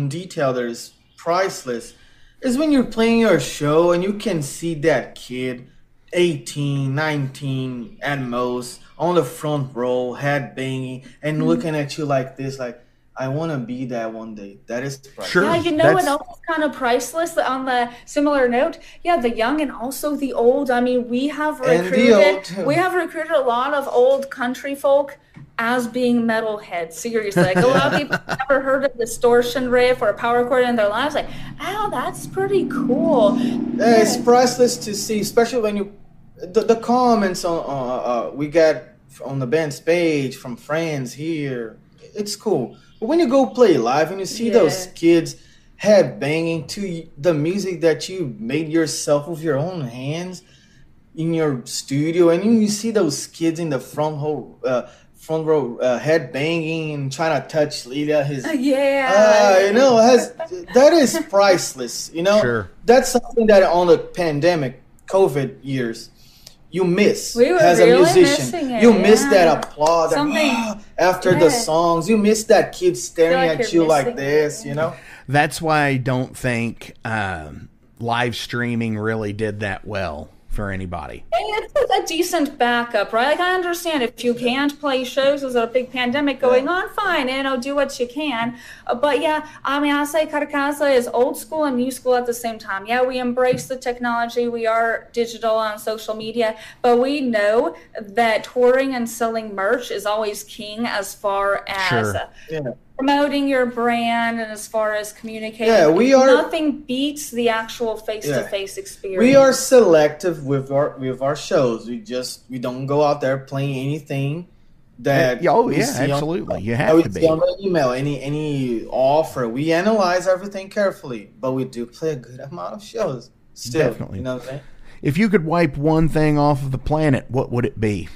detail that is priceless is when you're playing your show and you can see that kid, 18, 19 at most, on the front row, head banging, and looking at you like this, like, I want to be that one day. That is priceless. Sure. Yeah, you know what else is kind of priceless on the similar note? Yeah, the young and also the old. I mean, we have recruited a lot of old country folk as being metalheads. Seriously, like a lot of people have never heard of distortion riff or a power chord in their lives. Like, oh, that's pretty cool. Yeah, it's priceless to see, especially when you the comments on we get on the band's page from friends here. It's cool. But when you go play live and you see those kids head banging to the music that you made yourself with your own hands in your studio, and you see those kids in the front row head banging and trying to touch Lilia, that is priceless. You know, that's something that on the pandemic, COVID years, you miss as a musician. You miss that applause after the songs. You miss that kid staring at you like this, you know? That's why I don't think live streaming really did that well for anybody. It's a decent backup, right? Like, I understand if you can't play shows, there's a big pandemic going on, fine, do what you can. But yeah, I mean, I say Karkaza is old school and new school at the same time. Yeah, we embrace the technology. We are digital on social media, but we know that touring and selling merch is always king as far as promoting your brand and as far as communicating. Nothing beats the actual face-to-face experience. We are selective with our shows. We don't go out there playing anything that absolutely. You have to be on the email, any offer. We analyze everything carefully, but we do play a good amount of shows still. Definitely. You know what I'm saying? If you could wipe one thing off of the planet, what would it be?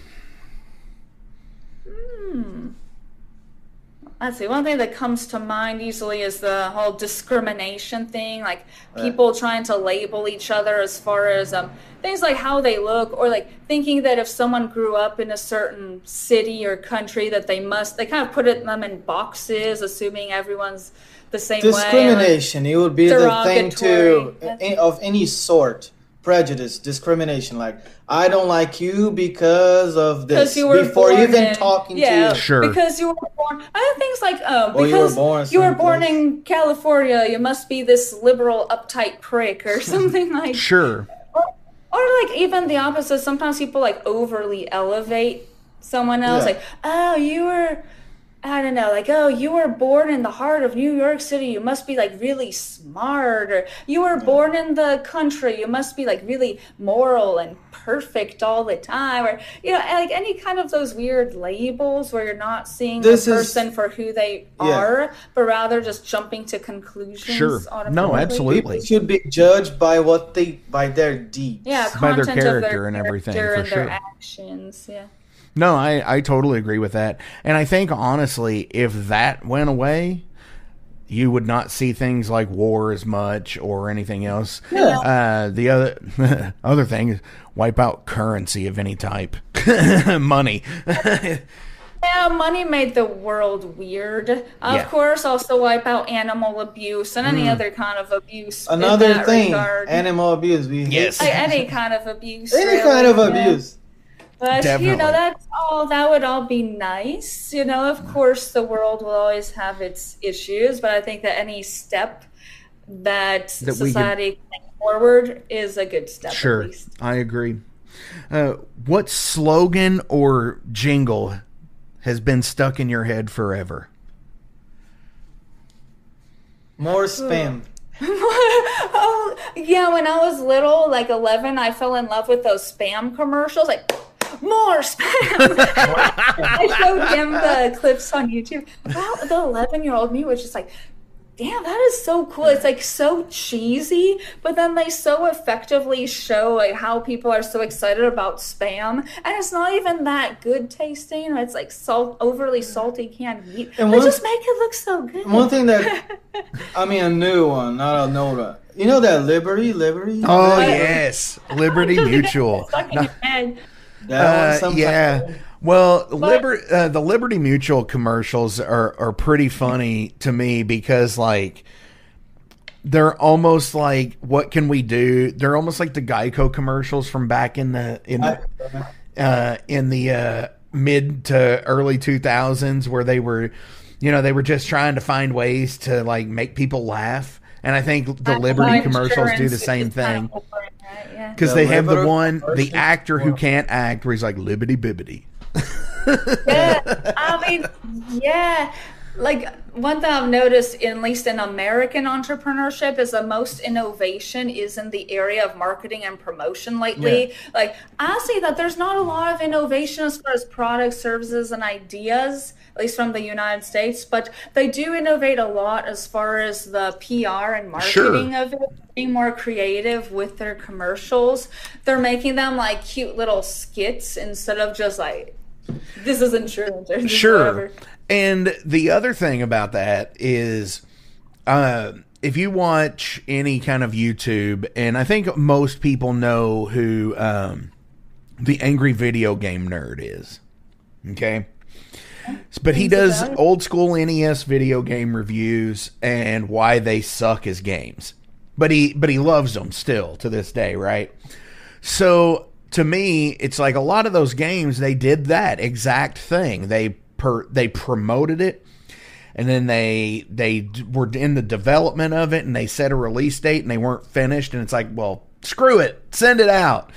Let's see. One thing that comes to mind easily is the whole discrimination thing, like people trying to label each other as far as things like how they look, or like thinking that if someone grew up in a certain city or country that they kind of put them in boxes, assuming everyone's the same way. Discrimination, it would be the thing of any sort. Prejudice, discrimination, like, I don't like you because of this, before even talking to you. Sure. Because you were born. Other things like, because you were born in California, you must be this liberal, uptight prick or something like. Sure. Or like even the opposite. Sometimes people like overly elevate someone else, like, oh, you were. I don't know, like, oh, you were born in the heart of New York City, you must be, like, really smart, or you were born in the country, you must be, like, really moral and perfect all the time, or, you know, like, any kind of those weird labels where you're not seeing the person for who they are, but rather just jumping to conclusions. Sure. No, absolutely. People should be judged by by their deeds. Yeah, by their character and everything, for sure. Their actions, No, I totally agree with that. And I think, honestly, if that went away, you would not see things like war as much or anything else. Yeah. The other thing is wipe out currency of any type. Money. Yeah, money made the world weird. Of course, also wipe out animal abuse and any other kind of abuse. Another thing, animal abuse. Like any kind of abuse. Any kind of abuse. But, you know, that would all be nice. You know, of course, the world will always have its issues, but I think that any step that society can take forward is a good step. Sure, at least. I agree. What slogan or jingle has been stuck in your head forever? More spam. Oh, yeah, when I was little, like 11, I fell in love with those spam commercials, like, more spam. I showed him the clips on YouTube. Well, the 11-year-old me was just like, damn, that is so cool. It's like so cheesy, but then they so effectively show like how people are so excited about Spam, and it's not even that good tasting. It's like overly salty canned meat. And just make it look so good. One thing that, I mean, a new one, not a no one. You know that Liberty? Oh, yes. Liberty Mutual. Stuck in your head. Yeah. Well, the Liberty Mutual commercials are pretty funny to me because, like, they're almost like, what can we do? They're almost like the Geico commercials from back in the mid to early 2000s, where they were just trying to find ways to like make people laugh. And I think the Liberty commercials do the same thing. Because they have the actor who can't act, where he's like, Libbity Bibbity. Yeah, I mean, yeah. Like, one thing I've noticed, at least in American entrepreneurship, is the most innovation is in the area of marketing and promotion lately. Yeah. Like, I see that there's not a lot of innovation as far as products, services, and ideas, at least from the United States, but they do innovate a lot as far as the PR and marketing of it, being more creative with their commercials. They're making them like cute little skits instead of just like, this is insurance or whatever. And the other thing about that is, if you watch any kind of YouTube, and I think most people know who the Angry Video Game Nerd is, okay? But he does old school NES video game reviews and why they suck as games. But he loves them still to this day, right? So to me, it's like a lot of those games, they did that exact thing. They promoted it, and then they were in the development of it, and they set a release date, and they weren't finished, and it's like, well, screw it, send it out.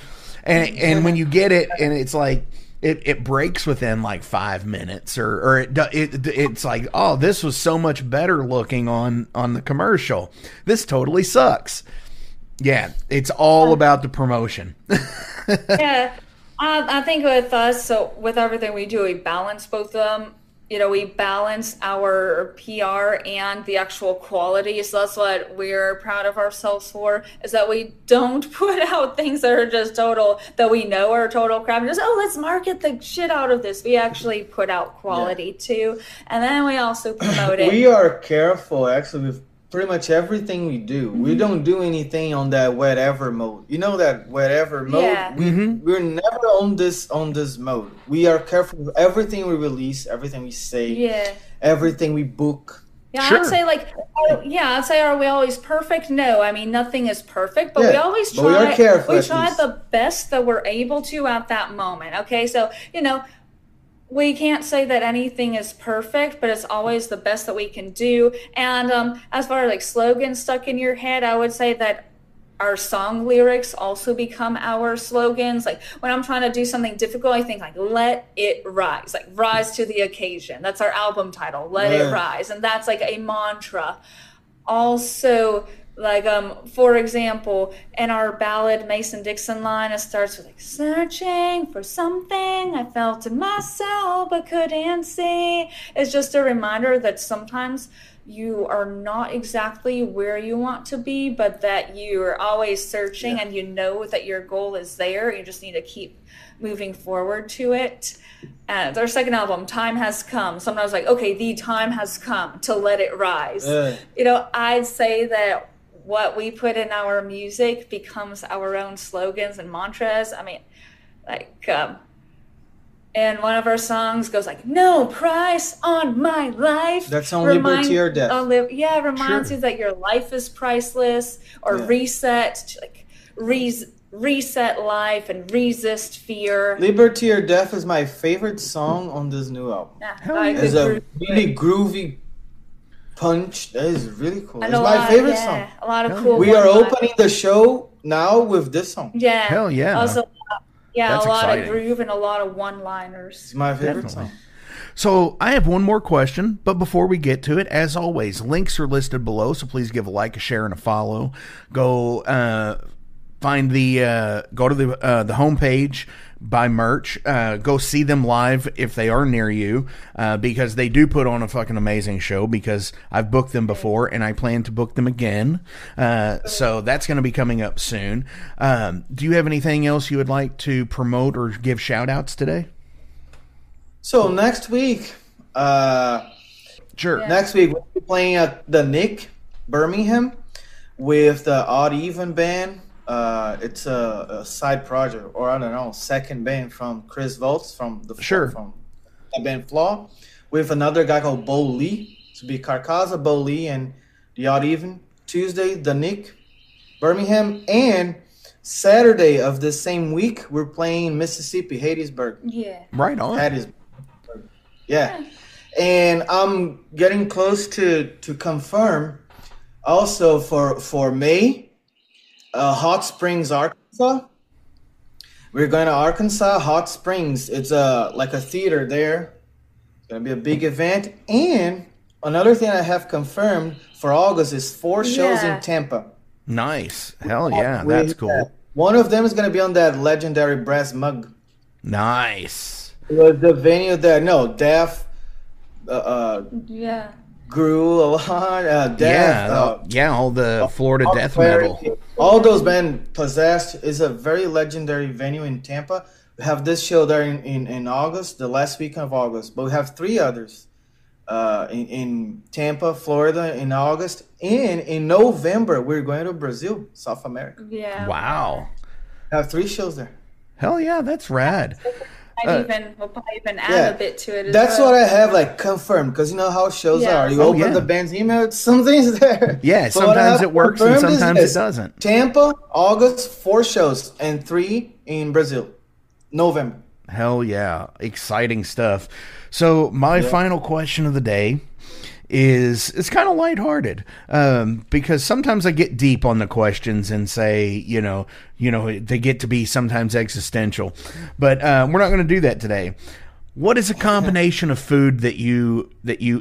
And when you get it, and it's like it breaks within like 5 minutes, or it's like, oh, this was so much better looking on the commercial. This totally sucks. Yeah, it's all about the promotion. Yeah. I think with us, so with everything we do, we balance both of them. You know, we balance our PR and the actual quality. So that's what we're proud of ourselves for, is that we don't put out things that are just total, that we know are total crap. And just, oh, let's market the shit out of this. We actually put out quality too. And then we also promote it. We are careful, actually, with pretty much everything we do. We don't do anything on that whatever mode. You know that whatever mode? Yeah. We're never on this mode. We are careful with everything we release, everything we say, everything we book. Yeah, sure. I'd say, are we always perfect? No, I mean, nothing is perfect, but we always try. We are careful. We try the best that we're able to at that moment. Okay, so, you know, we can't say that anything is perfect, but it's always the best that we can do. And as far as like slogans stuck in your head, I would say that our song lyrics also become our slogans. Like when I'm trying to do something difficult, I think like, let it rise, like rise to the occasion. That's our album title, Let It Rise. And that's like a mantra. Also, like, for example, in our ballad Mason-Dixon line, it starts with like, searching for something I felt in myself but couldn't see. It's just a reminder that sometimes you are not exactly where you want to be, but that you're always searching and you know that your goal is there. You just need to keep moving forward to it. And our second album, Time Has Come. Sometimes like, okay, the time has come to let it rise. You know, I'd say that what we put in our music becomes our own slogans and mantras. I mean, like, and one of our songs goes like, no price on my life. That's on Liberty or Death. It reminds you that your life is priceless, or reset, like reset life and resist fear. Liberty or Death is my favorite song on this new album. It's a really groovy punch. That is really cool. It's my favorite song. A lot of cool. We are opening the show now with this song. Yeah. Hell yeah. Also, That's a lot exciting. of groove and a lot of one-liners. It's my favorite song. So I have one more question, but before we get to it, as always, links are listed below, so please give a like, a share, and a follow. Go find the go to the homepage, buy merch, go see them live if they are near you, because they do put on a fucking amazing show, because I've booked them before and I plan to book them again. So that's going to be coming up soon. Do you have anything else you would like to promote or give shout outs today? So next week, sure. Next week we'll be playing at the Nick, Birmingham, with the Odd Even band. It's a side project, or I don't know, second band from Chris Voltz from the band Flaw, with another guy called Bo Lee. To be Karkaza, Bo Lee, and the Odd Even. Tuesday, the Nick, Birmingham, and Saturday of this same week we're playing Mississippi, Hattiesburg. Yeah. Right on. Hattiesburg. Yeah. And I'm getting close to confirm also for May, Hot Springs, Arkansas. We're going to Arkansas, Hot Springs. It's like a theater there. It's going to be a big event. And another thing I have confirmed for August is 4 shows in Tampa. Nice. Hell yeah. That's cool. One of them is going to be on that legendary brass mug. Nice. The venue there, Def grew a lot. Def, all the Florida death metal. All those bands. Possessed is a very legendary venue in Tampa. We have this show there in August, the last weekend of August. But we have 3 others in Tampa, Florida in August. And in November, we're going to Brazil, South America. Yeah. Wow. We have 3 shows there. Hell yeah, that's rad. We'll probably even add a bit to it. That's what I have confirmed, because you know how shows are. You open the band's email, something's there. Yeah, so sometimes it works and sometimes it doesn't. Tampa, August, 4 shows, and 3 in Brazil, November. Hell yeah, exciting stuff. So my final question of the day is, it's kind of lighthearted, because sometimes I get deep on the questions and say, they get to be sometimes existential, but we're not going to do that today. What is a combination of food that you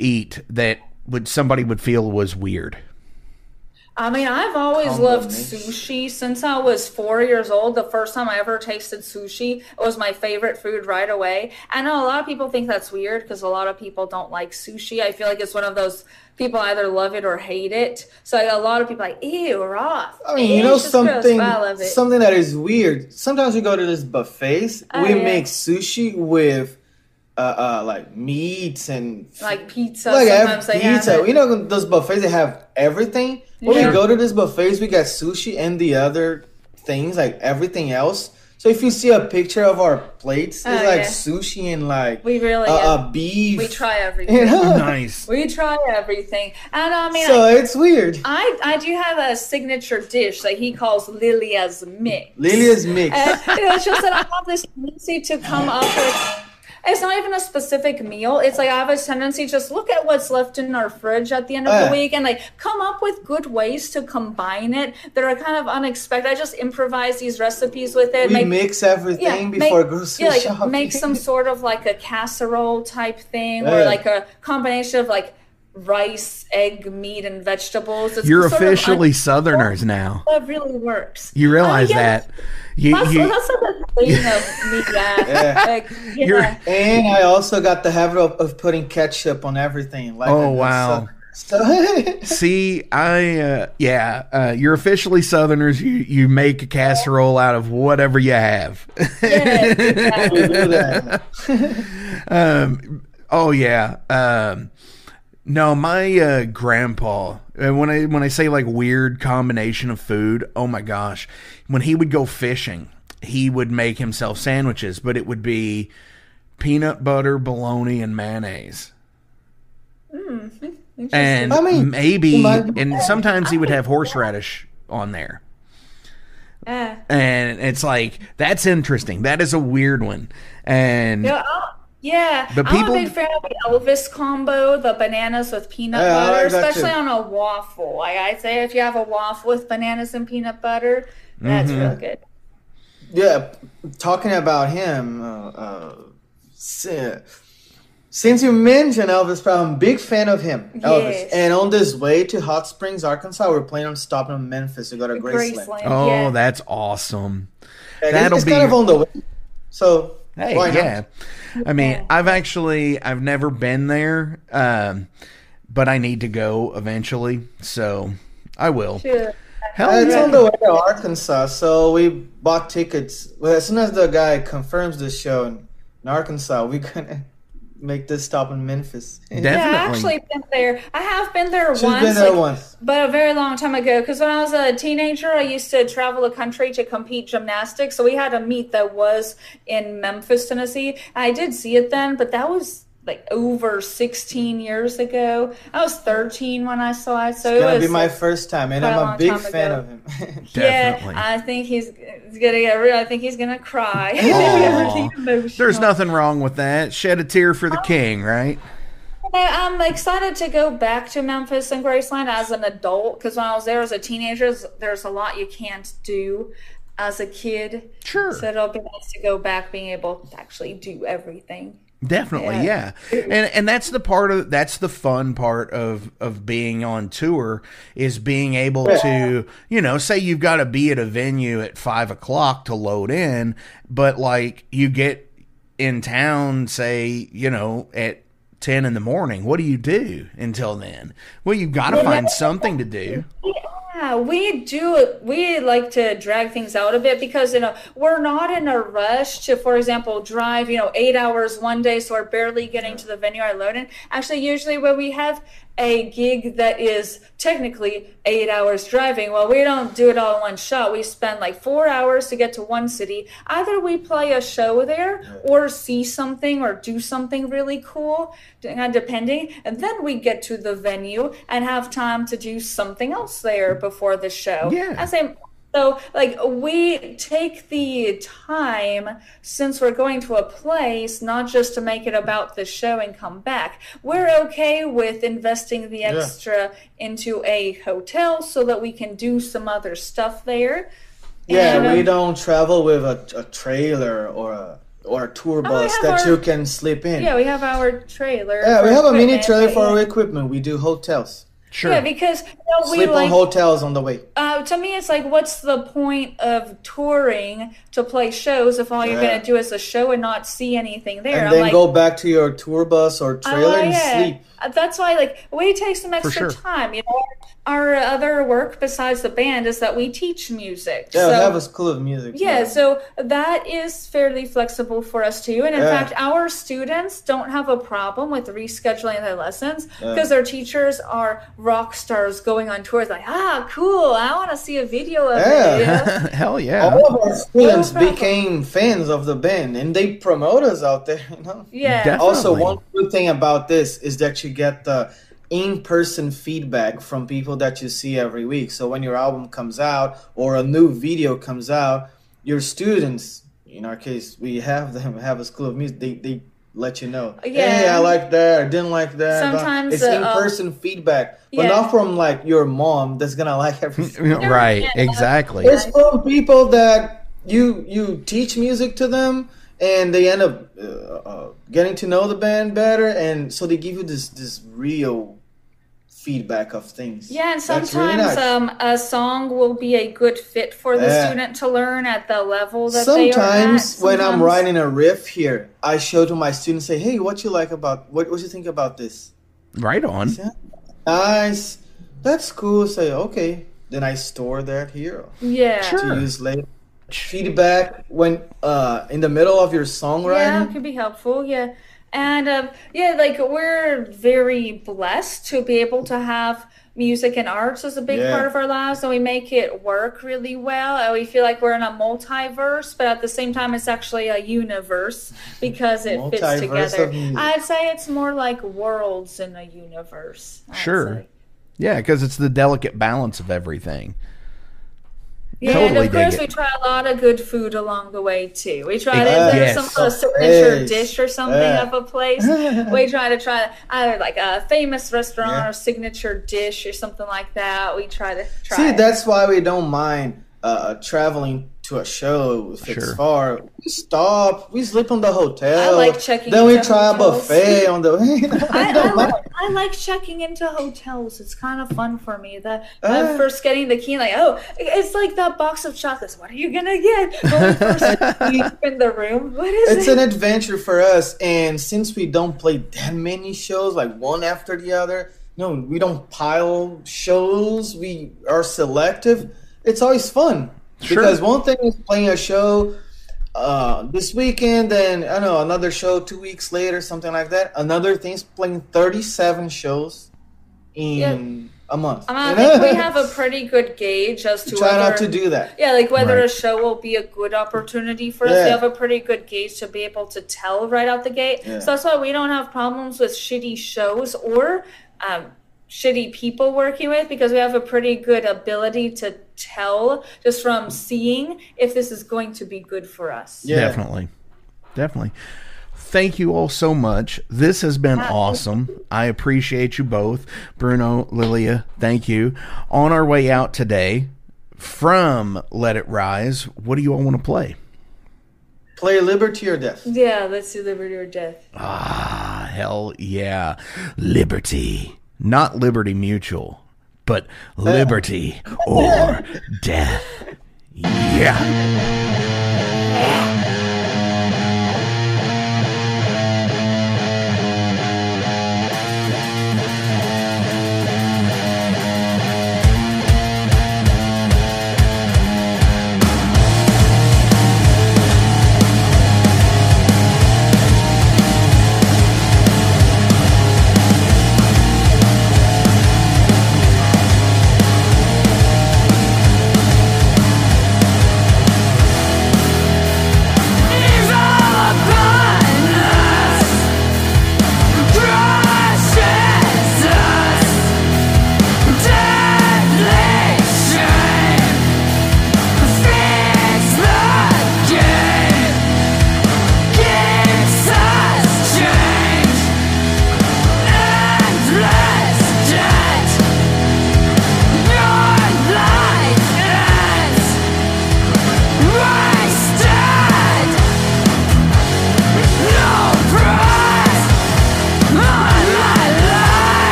eat that somebody would feel was weird? I mean, I've always loved sushi since I was 4 years old. The first time I ever tasted sushi, it was my favorite food right away. I know a lot of people think that's weird because a lot of people don't like sushi. I feel like it's one of those people either love it or hate it. So a lot of people are like, ew, raw. I mean, something that is weird. Sometimes we go to these buffets. We make sushi with like meats and like pizza. Sometimes they have it. Those buffets, they have everything. When we go to these buffets, we got sushi and the other things, like everything else. So if you see a picture of our plates, it's sushi and beef. We try everything. Nice. We try everything. And I mean, so it's weird. I do have a signature dish that he calls Lilia's Mix. Lilia's Mix. And it's just that I have this tendency to come up with... It's not even a specific meal. It's like I have a tendency to just look at what's left in our fridge at the end of the week and come up with good ways to combine it that are kind of unexpected. I just improvise these recipes with it. We mix everything before grocery shopping. Make some sort of like a casserole type thing or like a combination of like rice, egg, meat, and vegetables. It's You're officially Southerners now. That really works. You realize that. That's the thing of me. And I also got the habit of putting ketchup on everything. Wow. See, you're officially Southerners. You make a casserole out of whatever you have. We do that. No, my grandpa, when I say like weird combination of food, oh my gosh, when he would go fishing, he would make himself sandwiches, but it would be peanut butter, bologna, and mayonnaise. And and sometimes he would have horseradish on there. And it's like, that's interesting. That is a weird one. And but I'm a big fan of the Elvis combo, the bananas with peanut butter, especially on a waffle. Like I'd say if you have a waffle with bananas and peanut butter, that's real good. Yeah, talking about him, Since you mentioned Elvis Presley, I'm a big fan of him, Elvis. Yes. And on this way to Hot Springs, Arkansas, we're planning on stopping in Memphis to go to Graceland. Oh, yeah. that's awesome. Yeah, That'll it's be kind of on the way. So, hey, why not? yeah. I mean, I've never been there, but I need to go eventually, so I will. Sure. Hell It's yeah. on the way to Arkansas, so we bought tickets. Well, as soon as the guy confirms the show in Arkansas, we're gonna make this stop in Memphis. Definitely. Yeah, I actually been there. I have been there She's once. been there once. But a very long time ago. Because when I was a teenager, I used to travel the country to compete gymnastics. So we had a meet that was in Memphis, Tennessee. I did see it then, but that was like over 16 years ago. I was 13 when I saw it. So It's it gonna was be my first time, and quite a I'm a long big time fan ago. of him. Definitely. Yeah, I think he's gonna get real. I think he's gonna cry. Aw. Emotional. There's nothing wrong with that. Shed a tear for the king, right? I'm excited to go back to Memphis and Graceland as an adult because when I was there as a teenager, there's a lot you can't do as a kid. Sure. So it'll be nice to go back being able to actually do everything. Definitely, yeah. And that's the fun part of being on tour is being able to, say you've got to be at a venue at 5:00 to load in, but like you get in town, say, at 10 in the morning. What do you do until then? Well, you've got to find something to do. Yeah, we do. We like to drag things out a bit because, we're not in a rush to, for example, drive, 8 hours one day. So we're barely getting to the venue I load in. Actually, usually when we have a gig that is technically 8 hours driving, well, we don't do it all in one shot. We spend like 4 hours to get to one city. Either we play a show there or see something or do something really cool, depending. And then we get to the venue and have time to do something else there before the show. Yeah. So, we take the time, since we're going to a place, not just to make it about the show and come back. We're okay with investing the extra into a hotel so that we can do some other stuff there. Yeah, And, we don't travel with a trailer or a tour bus that you can sleep in. Yeah, we have our trailer. Yeah, we for have a mini equipment, trailer for but our equipment. We do hotels. Sure. Yeah, because we Sleep on hotels on the way. to me, it's like, what's the point of touring to play shows if all you're going to do is a show and not see anything there? And then go back to your tour bus or trailer and sleep. That's why, we take some extra time. Our other work besides the band is that we teach music. Yeah, so, we have a school of music. Yeah, so that is fairly flexible for us too. And in fact, our students don't have a problem with rescheduling their lessons because their teachers are rock stars going on tours. Like, cool, I want to see a video of it. Hell yeah. All of our students became fans of the band, and they promote us out there. Yeah. Definitely. Also, one good thing about this is that you get the in-person feedback from people that you see every week. So when your album comes out or a new video comes out, your students, in our case, we have a school of music, they let you know. Yeah. Hey, I like that, I didn't like that. Sometimes it's in-person feedback, but yeah. not from your mom that's gonna like everything. Right, exactly. It's from people that you teach music to them, and they end up getting to know the band better, and so they give you this real feedback of things. Yeah, and That's really sometimes nice. a song will be a good fit for the student to learn at the level that they are at. Sometimes when I'm writing a riff here, I show to my students, say, hey, what you think about this? Right on. Yeah. Nice. That's cool. Say, okay. Then I store that here Yeah. to use later. Feedback when in the middle of your songwriting. Yeah, it could be helpful. Yeah. And we're very blessed to be able to have music and arts as a big part of our lives, and we make it work really well. And we feel like we're in a multiverse, but at the same time, it's actually a universe because it fits together. I'd say it's more like worlds in a universe. Sure. Yeah, because it's the delicate balance of everything. Yeah, totally, and of course we try a lot of good food along the way too. We try some sort of signature dish or something of a place. We try either like a famous restaurant or signature dish or something like that. We try. See, that's why we don't mind traveling to a show, if it's far, we stop. We sleep on the hotel. I like checking. Then we try a buffet on the. I like checking into hotels. It's kind of fun for me. First getting the key, like, oh, it's like that box of chocolates. What are you gonna get? Going first sleep in the room. What is it? It's an adventure for us, and since we don't play that many shows, like one after the other, no, we don't pile shows. We are selective. It's always fun. Sure. Because one thing is playing a show this weekend, and I don't know, another show 2 weeks later, something like that. Another thing is playing 37 shows in a month. I think we have a pretty good gauge as to try not to do that. Yeah, like whether a show will be a good opportunity for us. We have a pretty good gauge to be able to tell right out the gate. Yeah. So that's why we don't have problems with shitty shows or shitty people working with, because we have a pretty good ability to tell just from seeing if this is going to be good for us. Yeah. Definitely. Thank you all so much. This has been awesome. I appreciate you both. Bruno, Lilia, thank you. On our way out today from Let It Rise, what do you all want to play? Play Liberty or Death. Yeah, let's do Liberty or Death. Ah, hell yeah. Liberty. Not Liberty Mutual, but Liberty or Death. Yeah.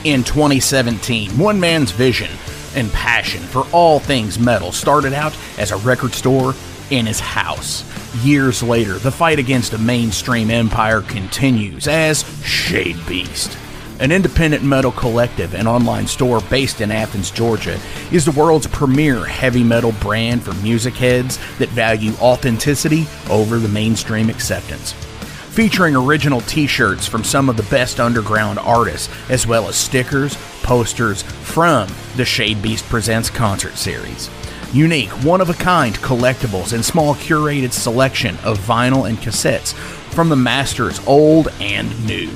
In 2017, one man's vision and passion for all things metal started out as a record store in his house. Years later, the fight against a mainstream empire continues as Shadebeast, an independent metal collective and online store based in Athens, Georgia, is the world's premier heavy metal brand for music heads that value authenticity over the mainstream acceptance. Featuring original t-shirts from some of the best underground artists, as well as stickers, posters from the Shadebeast Presents concert series. Unique, one-of-a-kind collectibles and small curated selection of vinyl and cassettes from the masters old and new.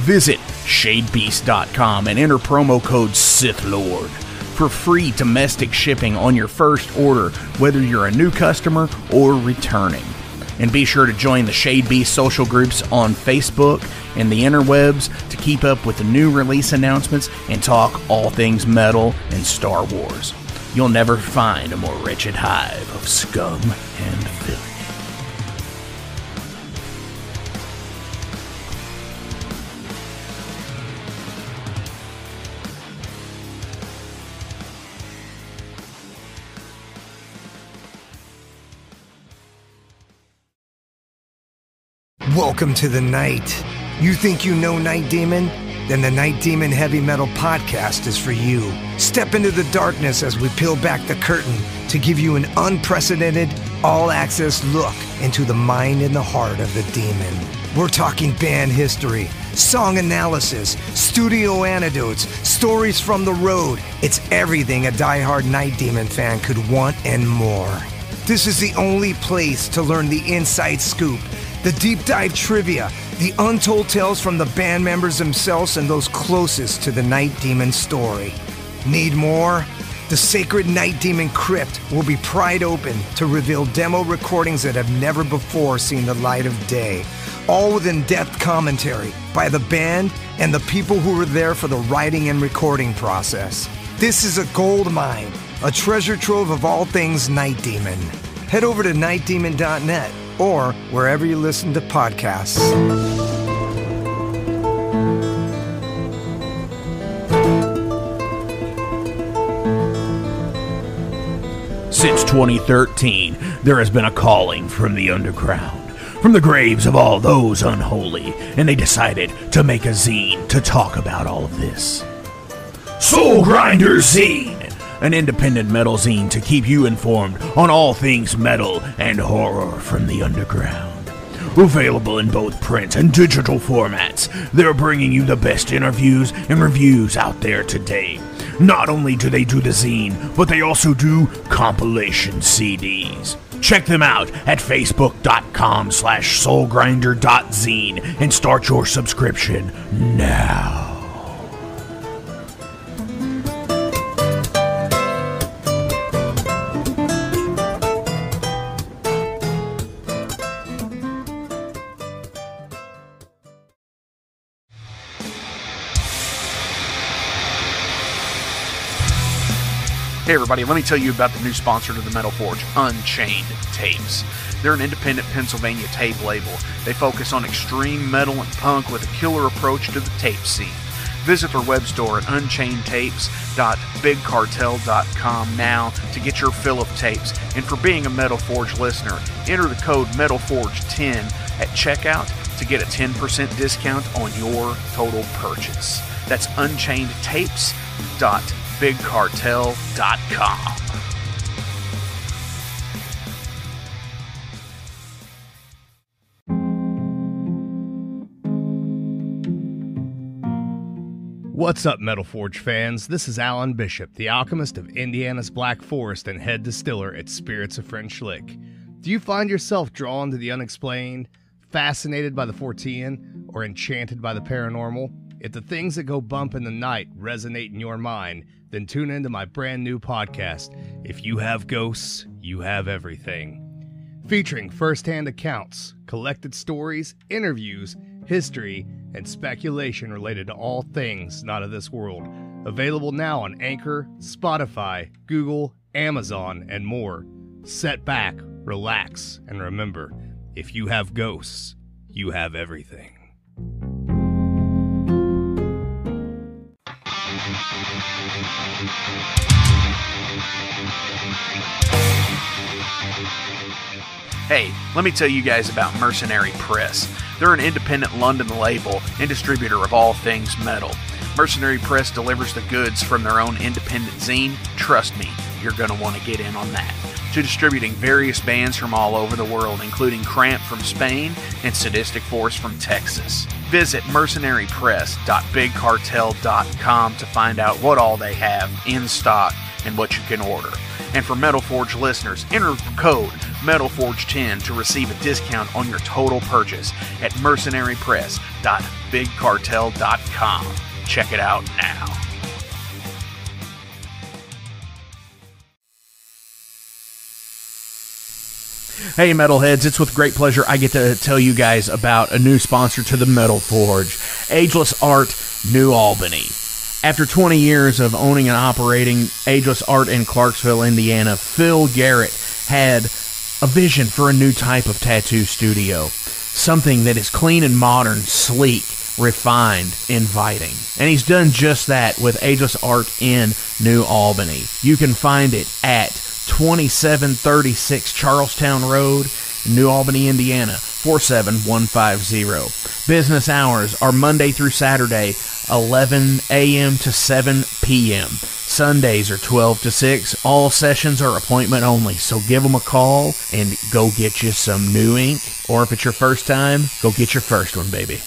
Visit shadebeast.com and enter promo code SithLord for free domestic shipping on your first order, whether you're a new customer or returning. And be sure to join the Shadebeast social groups on Facebook and the interwebs to keep up with the new release announcements and talk all things metal and Star Wars. You'll never find a more wretched hive of scum and filth. Welcome to the night. You think you know Night Demon? Then the Night Demon Heavy Metal Podcast is for you. Step into the darkness as we peel back the curtain to give you an unprecedented, all-access look into the mind and the heart of the demon. We're talking band history, song analysis, studio anecdotes, stories from the road. It's everything a diehard Night Demon fan could want and more. This is the only place to learn the inside scoop, the deep dive trivia, the untold tales from the band members themselves and those closest to the Night Demon story. Need more? The sacred Night Demon Crypt will be pried open to reveal demo recordings that have never before seen the light of day, all with in-depth commentary by the band and the people who were there for the writing and recording process. This is a gold mine, a treasure trove of all things Night Demon. Head over to nightdemon.net or wherever you listen to podcasts. Since 2013, there has been a calling from the underground, from the graves of all those unholy, and they decided to make a zine to talk about all of this. Soulgrinder Zine! An independent metal zine to keep you informed on all things metal and horror from the underground. Available in both print and digital formats, they're bringing you the best interviews and reviews out there today. Not only do they do the zine, but they also do compilation CDs. Check them out at facebook.com/soulgrinder.zine and start your subscription now. Hey everybody, let me tell you about the new sponsor to the Metal Forge, Unchained Tapes. They're an independent Pennsylvania tape label. They focus on extreme metal and punk with a killer approach to the tape scene. Visit their web store at unchainedtapes.bigcartel.com now to get your fill of tapes. And for being a Metal Forge listener, enter the code METALFORGE10 at checkout to get a 10% discount on your total purchase. That's unchainedtapes.bigcartel.com. What's up, Metal Forge fans? This is Alan Bishop, the alchemist of Indiana's Black Forest and head distiller at Spirits of French Lick. Do you find yourself drawn to the unexplained, fascinated by the Fortean, or enchanted by the paranormal? If the things that go bump in the night resonate in your mind, then tune into my brand new podcast, If You Have Ghosts, You Have Everything. Featuring first-hand accounts, collected stories, interviews, history, and speculation related to all things not of this world. Available now on Anchor, Spotify, Google, Amazon, and more. Set back, relax, and remember, if you have ghosts, you have everything. Hey, let me tell you guys about Mercenary Press. They're an independent London label and distributor of all things metal. Mercenary Press delivers the goods from their own independent zine. Trust me, you're going to want to get in on that. To distributing various bands from all over the world, including Cramp from Spain and Sadistic Force from Texas. Visit mercenarypress.bigcartel.com to find out what all they have in stock and what you can order. And for Metal Forge listeners, enter code METALFORGE10 to receive a discount on your total purchase at mercenarypress.bigcartel.com. Check it out now. Hey Metalheads, it's with great pleasure I get to tell you guys about a new sponsor to the Metal Forge, Ageless Art, New Albany. After 20 years of owning and operating Ageless Art in Clarksville, Indiana, Phil Garrett had a vision for a new type of tattoo studio. Something that is clean and modern, sleek, refined, inviting. And he's done just that with Ageless Art in New Albany. You can find it at 2736 Charlestown Road, New Albany, Indiana, 47150. Business hours are Monday through Saturday, 11 a.m. to 7 p.m. Sundays are 12 to 6. All sessions are appointment only, so give them a call and go get you some new ink. Or if it's your first time, go get your first one, baby.